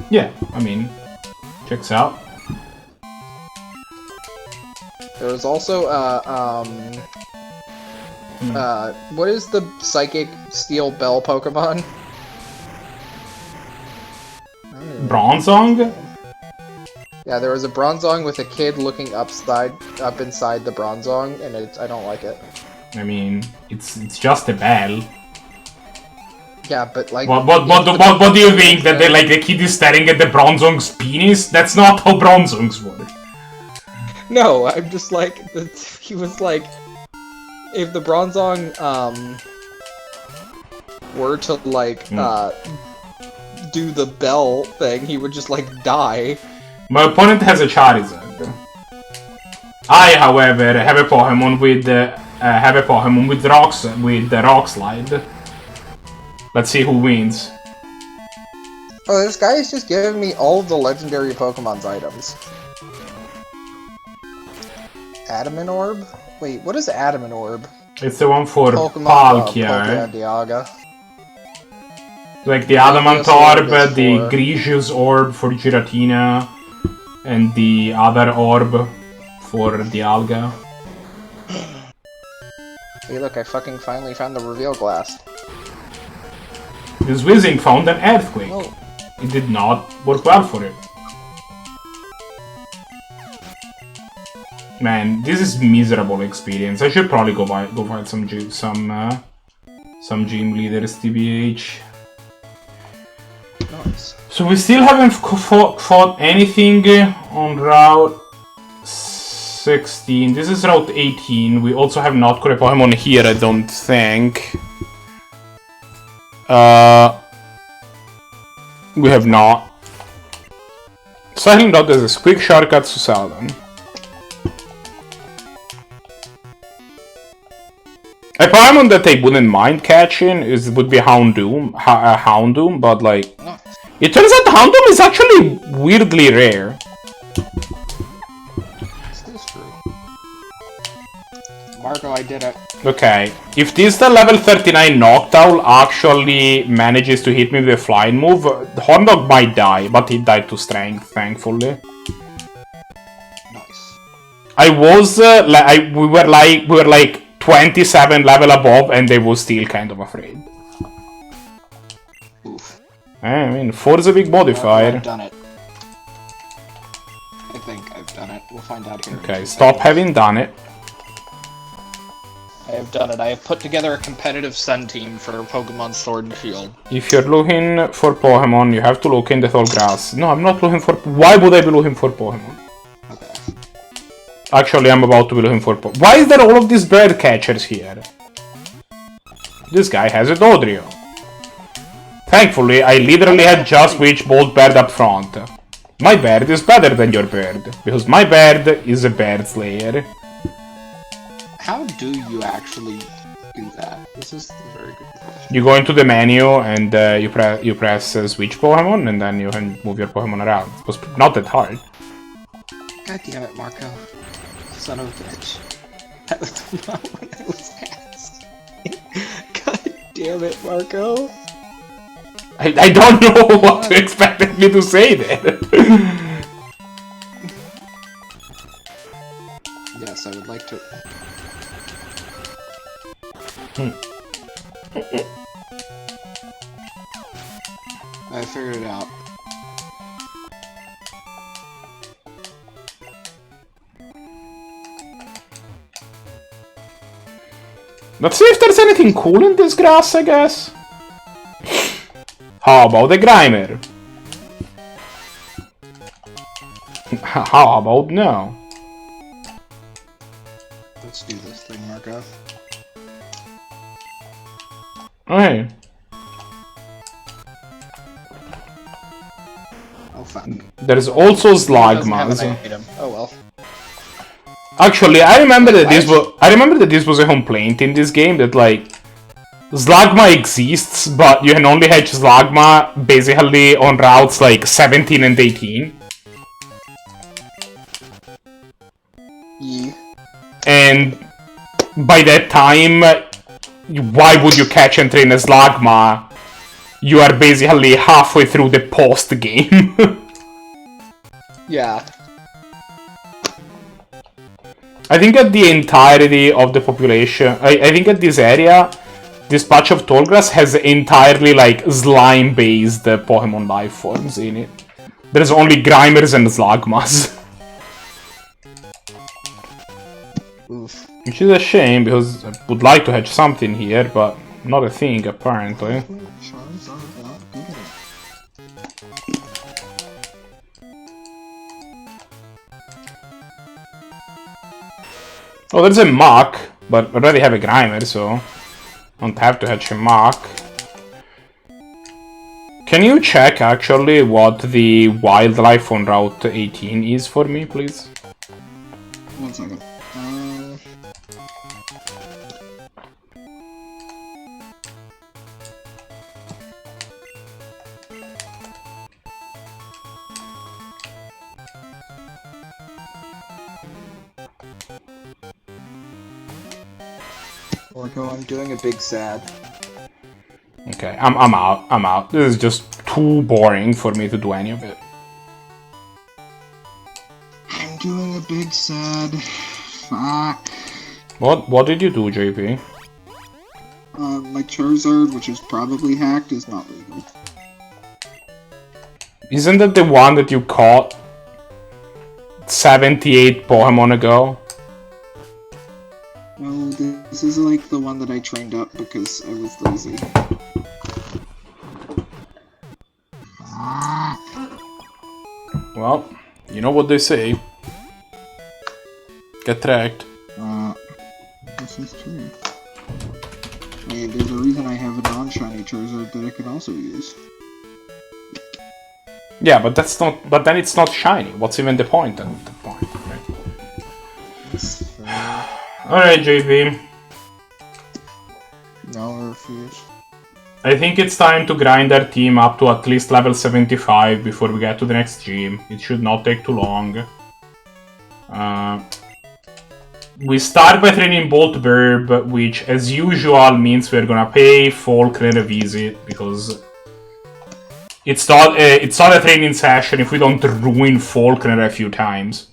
Yeah, I mean, checks out. There was also, what is the psychic steel bell Pokemon? Bronzong? Yeah, there was a Bronzong with a kid looking up inside the Bronzong, and I don't like it. I mean, it's just a bell. Yeah, but like... What do you think? That the kid is staring at the Bronzong's penis? That's not how Bronzongs work. No, I'm just like... He was like... If the Bronzong, were to, like, do the bell thing, he would just, like, die. My opponent has a Charizard. I, however, have a Pokemon with the Rock Slide. Let's see who wins. Oh, this guy is just giving me all of the legendary Pokemon's items. Adamant Orb? Wait, what is Adamant Orb? It's the one for Pokemon Palkia. Dialga. Like the Adamant Orb, is the for... Grisius Orb for Giratina, and the other Orb for Dialga. Hey look, I fucking finally found the reveal glass. This Whizzing found an Earthquake. Oh. It did not work well for it. Man, this is miserable experience. I should probably go find some gym leaders, TBH. Nice. So we still haven't fought anything on Route 16. This is Route 18. We also have not caught a Pokemon here, I don't think. We have not. Silent Dot is a quick shortcut to Celadon. A Pokemon that I wouldn't mind catching would be Houndoom, but like... Nice. It turns out Houndoom is actually weirdly rare. This is true. Marco, I did it. Okay, if this the level 39 Noctowl actually manages to hit me with a flying move, Horndog might die, but he died to strength, thankfully. Nice. We were like 27 level above, and they were still kind of afraid. Oof. I mean, 4 is a big modifier. I've done it. I think I've done it. We'll find out here. Okay, stop having done it. I have done it. I have put together a competitive Sun team for Pokemon Sword and Shield. If you're looking for Pokemon, you have to look in the tall grass. No, I'm not looking for... Why would I be looking for Pokemon? Actually, I'm about to be looking for... Why is there all of these bird catchers here? This guy has a Dodrio. Thankfully, I literally had just which bolt bird up front. My bird is better than your bird, because my bird is a bird slayer. How do you actually do that? This is a very good question. You go into the menu and you press switch Pokemon, and then you can move your Pokemon around. It was not that hard. God damn it, Marco. Son of a bitch. That was not what I was asking. God damn it, Marco. I don't know what to expect me to say there. Yes, I would like to... I figured it out. Let's see if there's anything cool in this grass, I guess. How about the Grimer? How about no? Let's do this thing, Marco. Okay. Oh fuck. There's also Doesn't have an Slugmas. item. Oh well. Actually, I remember that this was a complaint in this game that like Slugma exists, but you can only hatch Slugma basically on routes like 17 and 18. Yeah. And by that time, why would you catch and train a Slugma? You are basically halfway through the post game. Yeah. I think that the entirety of the population, I think that this area, this patch of Tallgrass has entirely like slime-based Pokemon life forms in it. There's only Grimers and Slugmas. Oof. Which is a shame, because I would like to hatch something here, but not a thing, apparently. Oh, there's a Mach, but I already have a Grimer, so don't have to hatch a Mach. Can you check, actually, what the wildlife on Route 18 is for me, please? 1 second. Orko, I'm doing a big sad. Okay, I'm out. This is just too boring for me to do any of it. I'm doing a big sad. Fuck. What did you do, JP? My Charizard, which is probably hacked, is not legal. Isn't that the one that you caught 78 Pokemon ago? No, this is like the one that I trained up because I was lazy. Well, you know what they say. Get tracked. This is true. Hey, there's a reason I have a non-shiny Charizard that I can also use. Yeah, but that's not. But then it's not shiny. What's even the point at that point? Right? That's fair. All right, JP. No, I refuse. I think it's time to grind our team up to at least level 75 before we get to the next gym. It should not take too long. We start by training Bolt Burb, which as usual means we're gonna pay Falkner a visit because it's not a training session if we don't ruin Falkner a few times.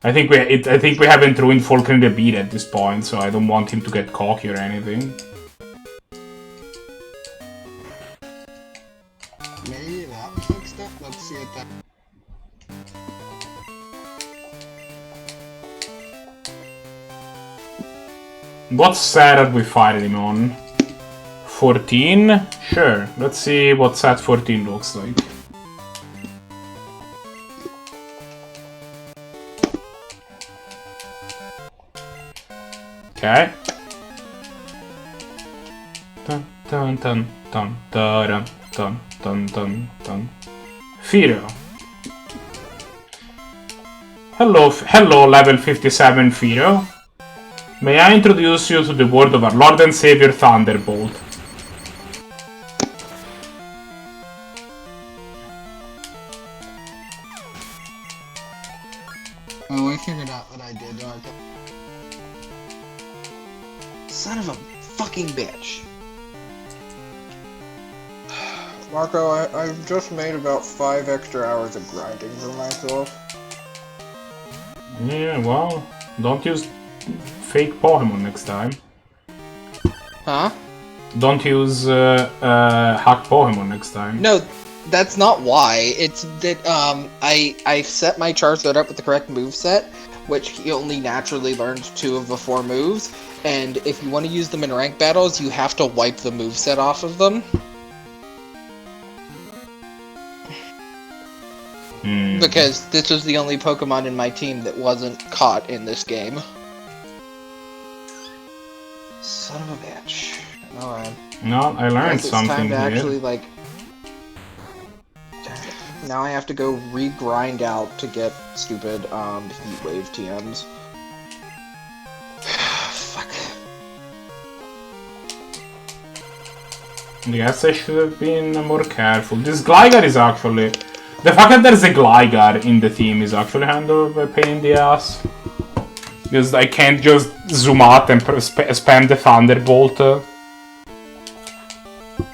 I think we haven't ruined Falkner a bit at this point, so I don't want him to get cocky or anything. Maybe that fixed it? Let's see it then. What set are we fighting him on? 14? Sure, let's see what set 14 looks like. Okay. Dun dun dun dun dun dun dun dun dun. Fido. Hello, level 57 Fido. May I introduce you to the world of our Lord and Savior Thunderbolt? Oh, I figured out what I did. Son of a fucking bitch. Marco, I've just made about 5 extra hours of grinding for myself. Yeah, well, don't use fake Pokemon next time. Huh? Don't use hack Pokemon next time. No, that's not why. It's that I set my Charizard up with the correct moveset, which he only naturally learned 2 of the 4 moves, and if you want to use them in ranked battles, you have to wipe the moveset off of them. Because this was the only Pokemon in my team that wasn't caught in this game. Son of a bitch. Alright. No, I learned something time to here. actually, like... Now I have to go re-grind out to get stupid, Heat Wave TMs. Fuck. I guess I should have been more careful. This Gligar is actually... The fact that there's a Gligar in the team is actually kind of a pain in the ass. Because I can't just zoom out and spam the Thunderbolt.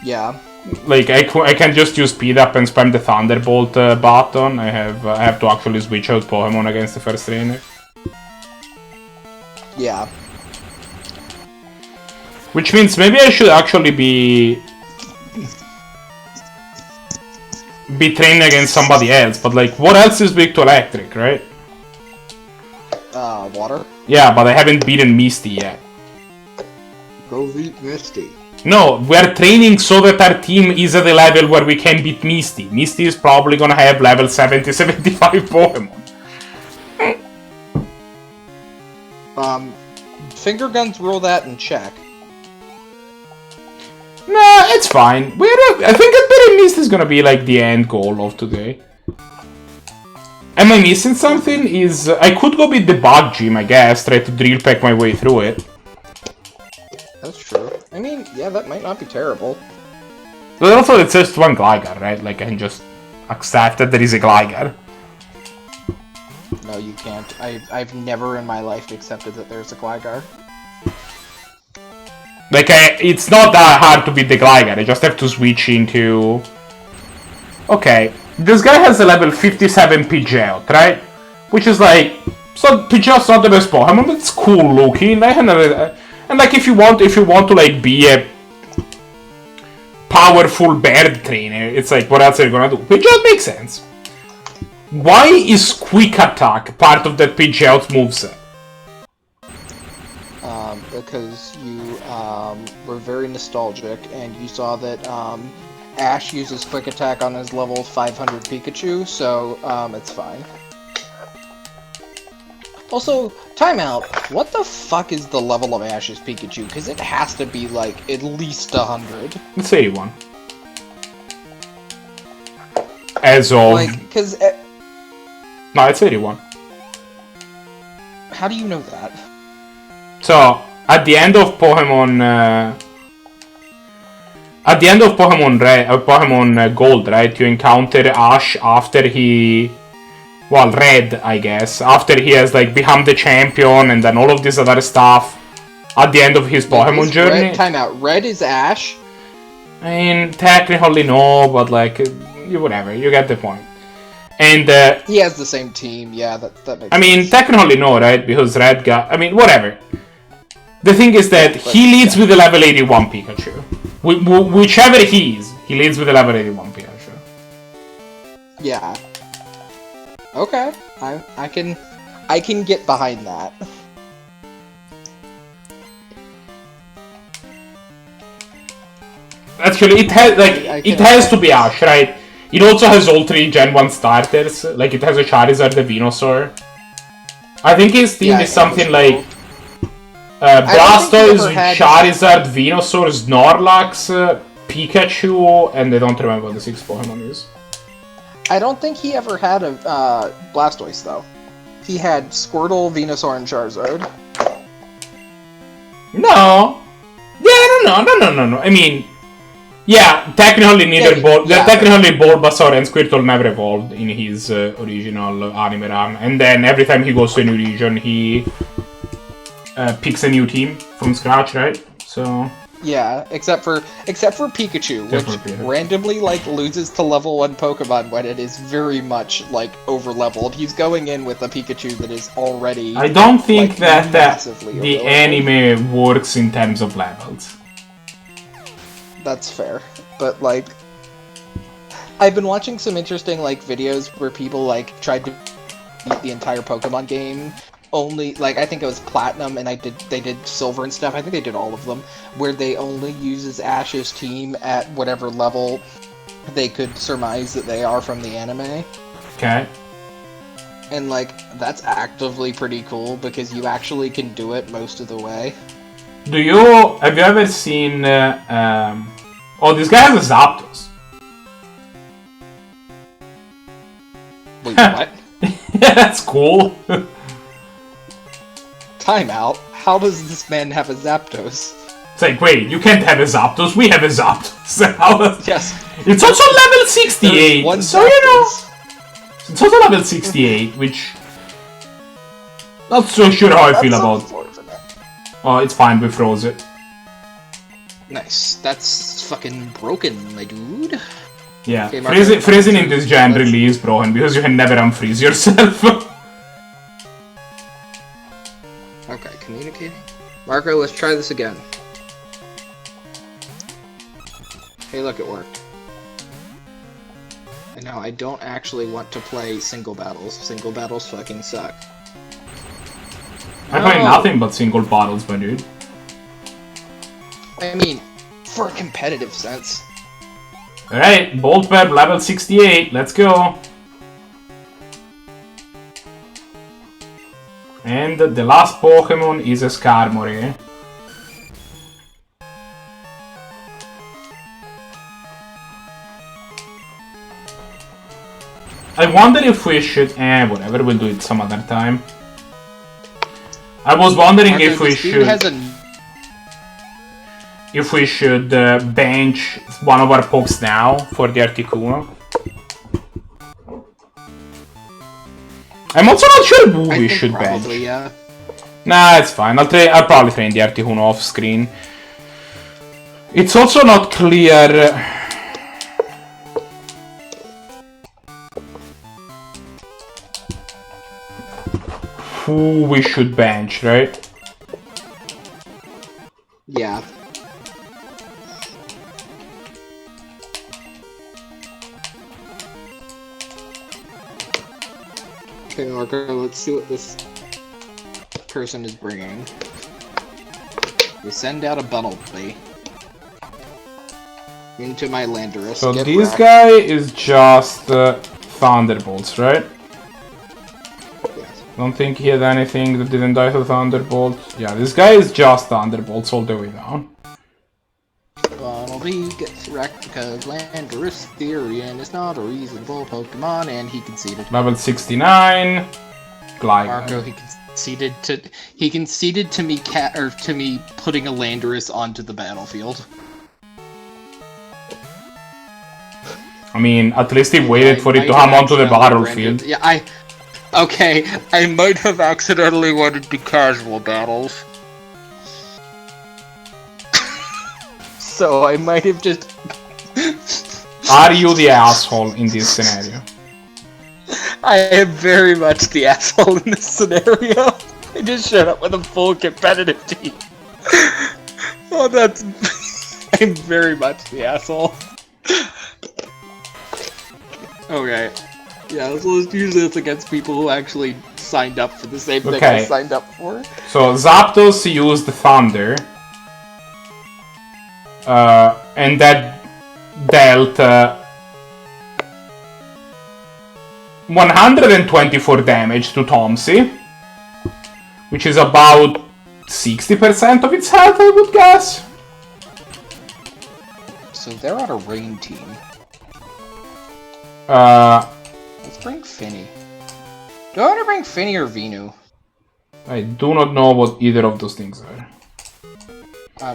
Yeah. Like, I can just use speed up and spam the Thunderbolt button. I have to actually switch out Pokemon against the first trainer. Yeah. Which means maybe I should actually be training against somebody else, but like, what else is weak to electric, right? Water? Yeah, but I haven't beaten Misty yet. Go beat Misty. No, we're training so that our team is at a level where we can beat Misty. Misty is probably gonna have level 70-75 Pokemon. Finger guns rule that and check. Nah, it's fine. I think beating Misty is gonna be like the end goal of today. Am I missing something? I could go beat the Bug Gym, I guess, try to drill pack my way through it. That's true. I mean, yeah, that might not be terrible. But also it's just one Gligar, right? Like, I can just accept that there is a Gligar. No, you can't. I've never in my life accepted that there's a Gligar. Like, it's not that hard to beat the Gligar, I just have to switch into... Okay, this guy has a level 57 Pidgeot, right? Which is like... So, Pidgeot's not the best Pokemon, but it's cool looking. And like, if you want to like be a powerful bird trainer, it's like, what else are you gonna do? Pidgeot makes sense. Why is Quick Attack part of that Pidgeot moveset? Because you were very nostalgic, and you saw that Ash uses Quick Attack on his level 500 Pikachu, so it's fine. Also, timeout. What the fuck is the level of Ash's Pikachu? Because it has to be like at least 100. It's 81. As of... Like, because... No, it's 81. How do you know that? So, at the end of Pokemon... At the end of Pokemon Gold, right, you encounter Ash after he... Well, Red, I guess. After he has, like, become the champion and then all of this other stuff. At the end of his Pokemon journey. Timeout. Red is Ash? I mean, technically no, but, like, whatever. You get the point. And, he has the same team, yeah, that makes sense. I mean, technically no, right? Because Red got... I mean, whatever. The thing is that he leads with a level 81 Pikachu. Whichever he is, he leads with a level 81 Pikachu. Yeah. Okay. I can get behind that. Actually, it has to be Ash, right? It also has all 3 Gen 1 starters. Like, it has a Charizard, a Venusaur. I think his team is something like... Blastoise, had- Charizard, Venusaur, Snorlax, Pikachu, and I don't remember what the 6th Pokemon is. I don't think he ever had a Blastoise though. He had Squirtle, Venusaur, and Charizard. No. Yeah, no. I mean, yeah, technically technically Bulbasaur and Squirtle never evolved in his original anime run, and then every time he goes to a new region, he picks a new team from scratch, right? So. Yeah, except for Pikachu, which randomly like loses to level 1 Pokemon when it is very much like over leveled. He's going in with a Pikachu that is already. I don't think like, that the anime works in terms of levels. That's fair, but like, I've been watching some interesting like videos where people like tried to beat the entire Pokemon game. Only like I think it was Platinum, and they did Silver and stuff. I think they did all of them, where they only uses Ash's team at whatever level they could surmise that they are from the anime. Okay. And like that's actively pretty cool because you actually can do it most of the way. Have you ever seen? Oh, this guy has a Zapdos. Wait, what? Yeah, that's cool. Time out. How does this man have a Zapdos? It's like, wait, you can't have a Zapdos. We have a Zapdos. Yes. It's also level 68. One so you know, it's also level 68, which not so sure how I feel about. Oh, it's fine. We froze it. Nice. That's fucking broken, my dude. Yeah, Okay, freezing in this gen really is broken because you can never unfreeze yourself. Okay, communicating. Marco, let's try this again. Hey, look, it worked. And now I don't actually want to play single battles. Single battles fucking suck. I play nothing but single battles, my dude. I mean, for a competitive sense. Alright, Boltweb level 68, let's go. And the last Pokemon is a Skarmory. I wonder if we should... whatever, we'll do it some other time. I was wondering if we should... If we should bench one of our Pokes now for the Articuno. I'm also not sure who we should bench. Yeah. Nah, it's fine. I'll probably train the Articuno off screen. It's also not clear who we should bench, right? Yeah. Okay, Marco, let's see what this person is bringing. We send out a Bunnelby into my Landorus. So this guy is just Thunderbolts, right? Yes. Don't think he had anything that didn't die to Thunderbolt. Yeah, this guy is just Thunderbolts all the way down. Bunnelby gets wrecked because Landorus Therian is not a reasonable Pokemon, and he conceded. Level 69. Gligar. Marco, he conceded to me putting a Landorus onto the battlefield. I mean, at least he waited for it to come onto the battlefield. Yeah, I might have accidentally wanted to casual battles. So I might have just... Are you the asshole in this scenario? I am very much the asshole in this scenario. I just showed up with a full competitive team. Oh, that's... I'm very much the asshole. Okay. Yeah, so usually it's against people who actually signed up for the same thing I signed up for. So Zapdos used Thunder. And that dealt 124 damage to Tomsy, which is about 60% of its health, I would guess. So they're on a rain team. Let's bring Finny. Do I want to bring Finny or Venu? I do not know what either of those things are.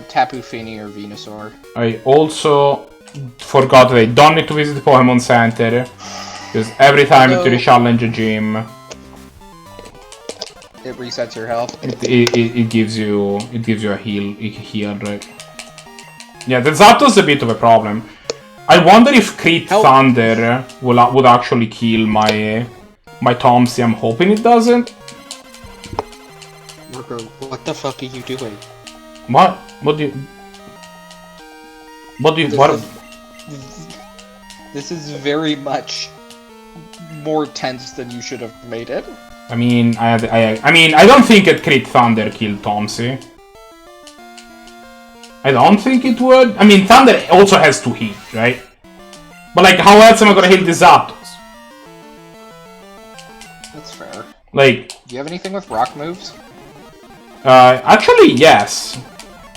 Tapu Fini or Venusaur. I also forgot that I don't need to visit the Pokemon Center. Because every time you re-challenge a gym, it resets your health. It gives you a heal, right? Yeah, the Zapdos a bit of a problem. I wonder if Crit Thunder would actually kill my Tomsy. I'm hoping it doesn't. Marco, what the fuck are you doing? What? What do you? This is very much more tense than you should have made it. I mean, I don't think it Crit Thunder killed Tomsy. I don't think it would. I mean, Thunder also has to heal, right? But like, how else am I gonna heal the Zapdos? That's fair. Like, do you have anything with rock moves? Actually, yes.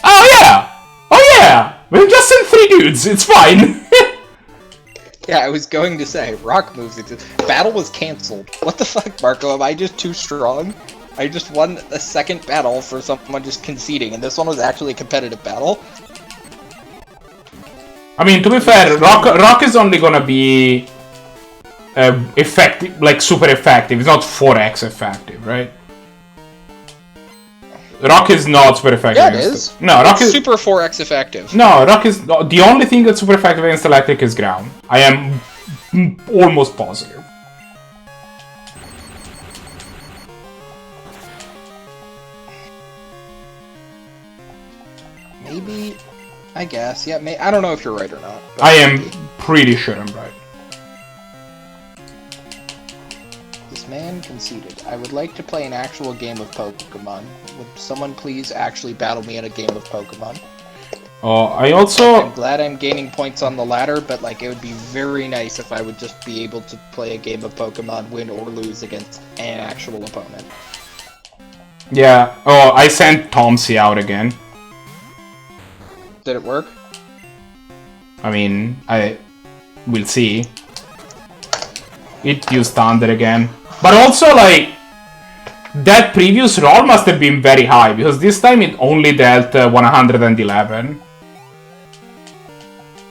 Oh yeah! Oh yeah! We've just sent 3 dudes, it's fine! Yeah, I was going to say, rock moves exist. Battle was cancelled. What the fuck, Marco? Am I just too strong? I just won a second battle for someone just conceding, and this one was actually a competitive battle. I mean, to be fair, Rock is only gonna be effective, like super effective. It's not 4x effective, right? Rock is not super effective. Yeah, it is. No, Rock is super 4x effective. No, Rock is the only thing that's super effective against electric is ground. I am almost positive. Maybe, I guess. Yeah, I don't know if you're right or not. I am pretty sure I'm right. This man conceded. I would like to play an actual game of Pokemon. Would someone please actually battle me in a game of Pokemon? I also... I'm glad I'm gaining points on the ladder, but like it would be very nice if I would just be able to play a game of Pokemon, win or lose against an actual opponent. Yeah. Oh, I sent Tomsy out again. Did it work? I mean, we'll see. It used Thunder again. But also, like, that previous roll must have been very high, because this time it only dealt 111.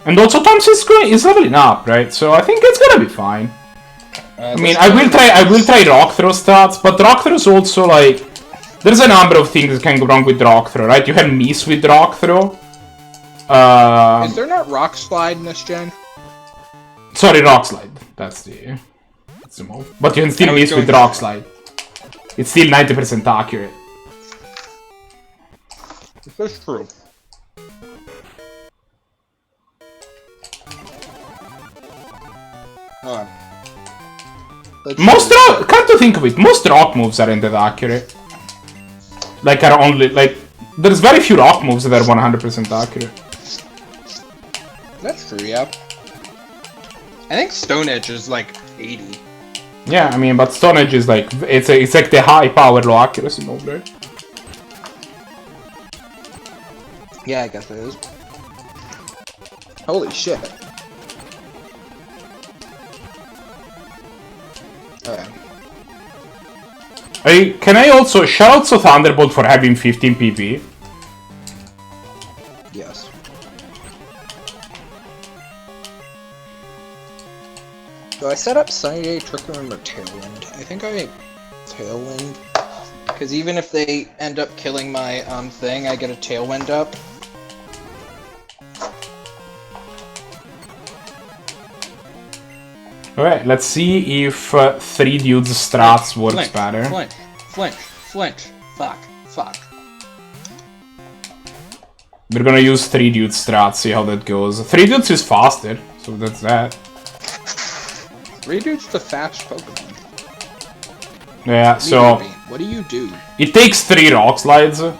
And also Tomsy is leveling up, right? So I think it's gonna be fine. I mean, I will try Rock Throw stats, but Rock Throw is also, like, there's a number of things that can go wrong with Rock Throw, right? You can miss with Rock Throw. Is there not Rock Slide in this gen? Sorry, Rock Slide. That's the move. But you can still miss with Rock Slide. It's still 90% accurate. That's true. Come to think of it, most rock moves aren't that accurate. Like, are only, like, there's very few rock moves that are 100% accurate. That's true, yeah. I think Stone Edge is like 80. Yeah, I mean, but Stone Edge is like, it's like the high power, low accuracy move, right? Yeah, I guess it is. Holy shit. Okay. Can I also shout out to Thunderbolt for having 15 PP? Yes. So I set up Sunny Day, Trick Room, or Tailwind. I think I made Tailwind. Because even if they end up killing my thing, I get a Tailwind up. Alright, let's see if 3 dudes strats works better. Flinch. Fuck. We're gonna use 3 dudes strats, see how that goes. 3 dudes is faster, so that's that. 3 dudes the fast Pokemon. Yeah, so... What do you do? It takes 3 Rock Slides to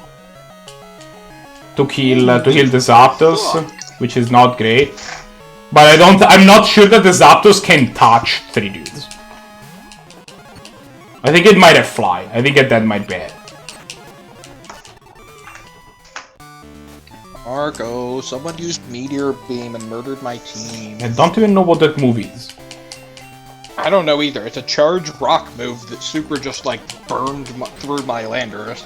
kill the Zapdos, which is not great. But I'm not sure that the Zapdos can touch 3 dudes. I think it might have Fly. I think that might be it. Marco, someone used Meteor Beam and murdered my team. I don't even know what that move is. I don't know either. It's a charge rock move that Super just, like, burned through my Landorus.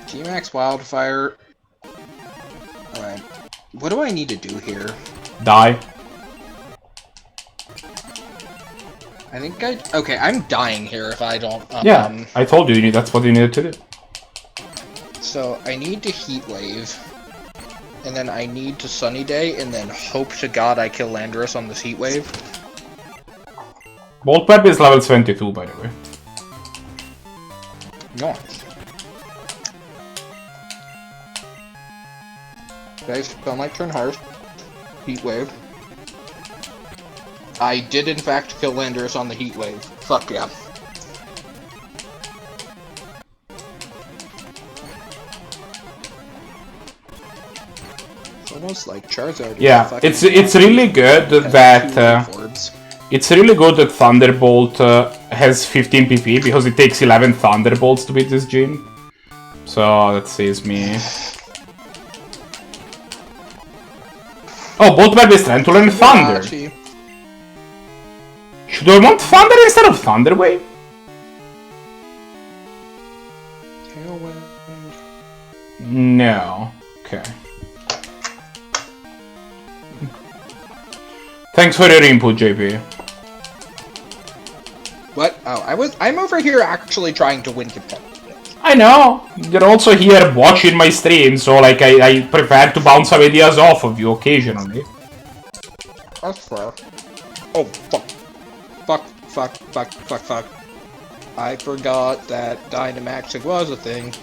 T-Max Wildfire. Alright. What do I need to do here? Die. I think okay, I'm dying here if I don't... Yeah, I told you that's what you needed to do. So, I need to Heat Wave. And then I need to Sunny Day, and then hope to God I kill Landorus on this Heat Wave. Bolt Pep is level 72, by the way. Nice. Guys, Sunlight turn hard. Heat Wave. I did in fact kill Landorus on the Heat Wave. Fuck yeah. It's almost like Charizard. Yeah, it's really good that it's really good that Thunderbolt has 15 PP because it takes 11 Thunderbolts to beat this gym. So that saves me. Oh, Bolt Web is trying to learn Thunder. Should I want Thunder instead of Thunder Wave? Tailwind. No. Okay. Thanks for your input, JP. What? Oh, I'm over here actually trying to win competitive. I know. You're also here watching my stream, so like I prefer to bounce some ideas off of you occasionally. That's fair. Oh, fuck. Fuck. I forgot that Dynamaxing was a thing.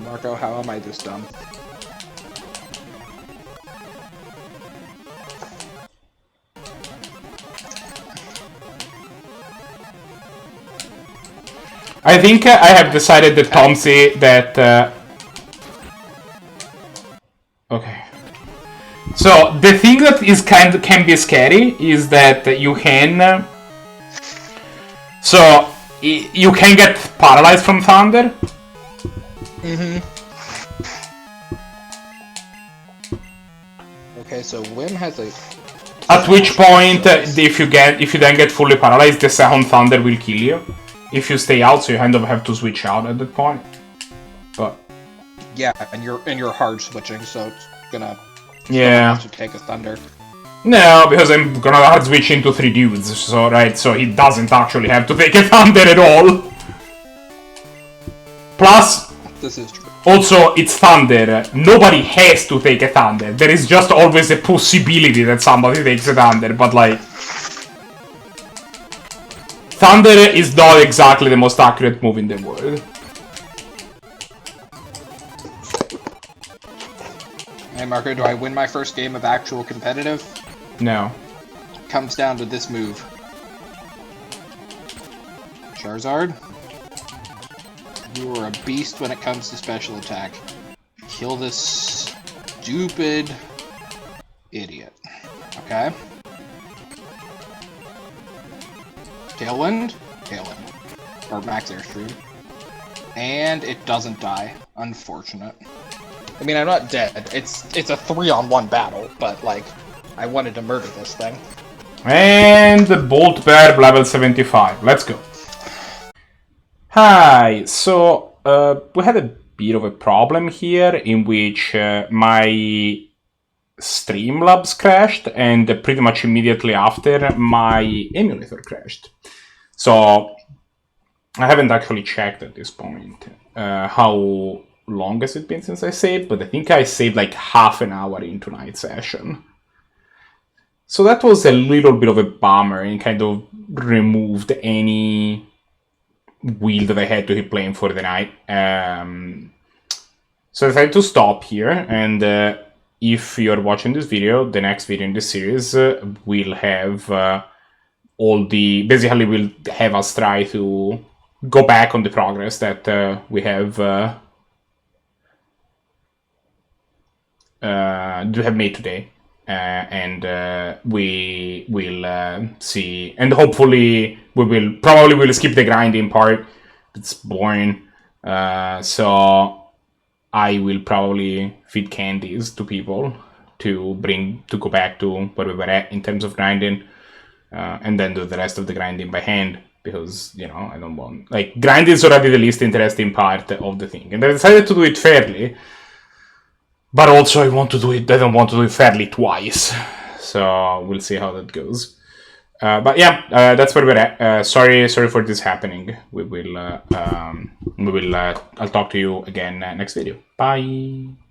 Marco, how am I this dumb? I think I have decided that Tomsy that... Okay. So, the thing that is can be scary is that you can... So, you can get paralyzed from Thunder. Mm-hmm. Okay, so Whim has a... At which point, if you then get fully paralyzed, the second Thunder will kill you. If you stay out, so you kind of have to switch out at that point. But... Yeah, and you're hard switching, so it's gonna... Yeah. To take a Thunder. No, because I'm gonna hard switch into 3 dudes, so right, so he doesn't actually have to take a Thunder at all. Plus, this is true. Also, it's Thunder. Nobody has to take a Thunder. There is just always a possibility that somebody takes a Thunder, but like... Thunder is not exactly the most accurate move in the world. Hey Marco, do I win my first game of actual competitive? No. Comes down to this move. Charizard. You are a beast when it comes to special attack. Kill this stupid idiot. Okay. Tailwind? Tailwind. Or Max Airstream. And it doesn't die. Unfortunate. I mean, I'm not dead. It's a 3-on-1 battle, but like, I wanted to murder this thing. And the Bolt Bear level 75. Let's go. Hi, so we had a bit of a problem here in which my Streamlabs crashed and pretty much immediately after my emulator crashed. So I haven't actually checked at this point how long has it been since I saved, but I think I saved like half an hour into night session. So that was a little bit of a bummer and kind of removed any wheel that I had to keep playing for the night. So I decided to stop here, and if you're watching this video, the next video in this series will have basically will have us try to go back on the progress that we have made today. And we will see, and hopefully we will skip the grinding part. It's boring. So I will probably feed candies to people to go back to where we were at in terms of grinding, and then do the rest of the grinding by hand, because, you know, I don't want, like, grinding is already the least interesting part of the thing, and I decided to do it fairly, but also I don't want to do it fairly twice, so we'll see how that goes. But yeah, that's where we're at. Sorry for this happening. I'll talk to you again next video. Bye.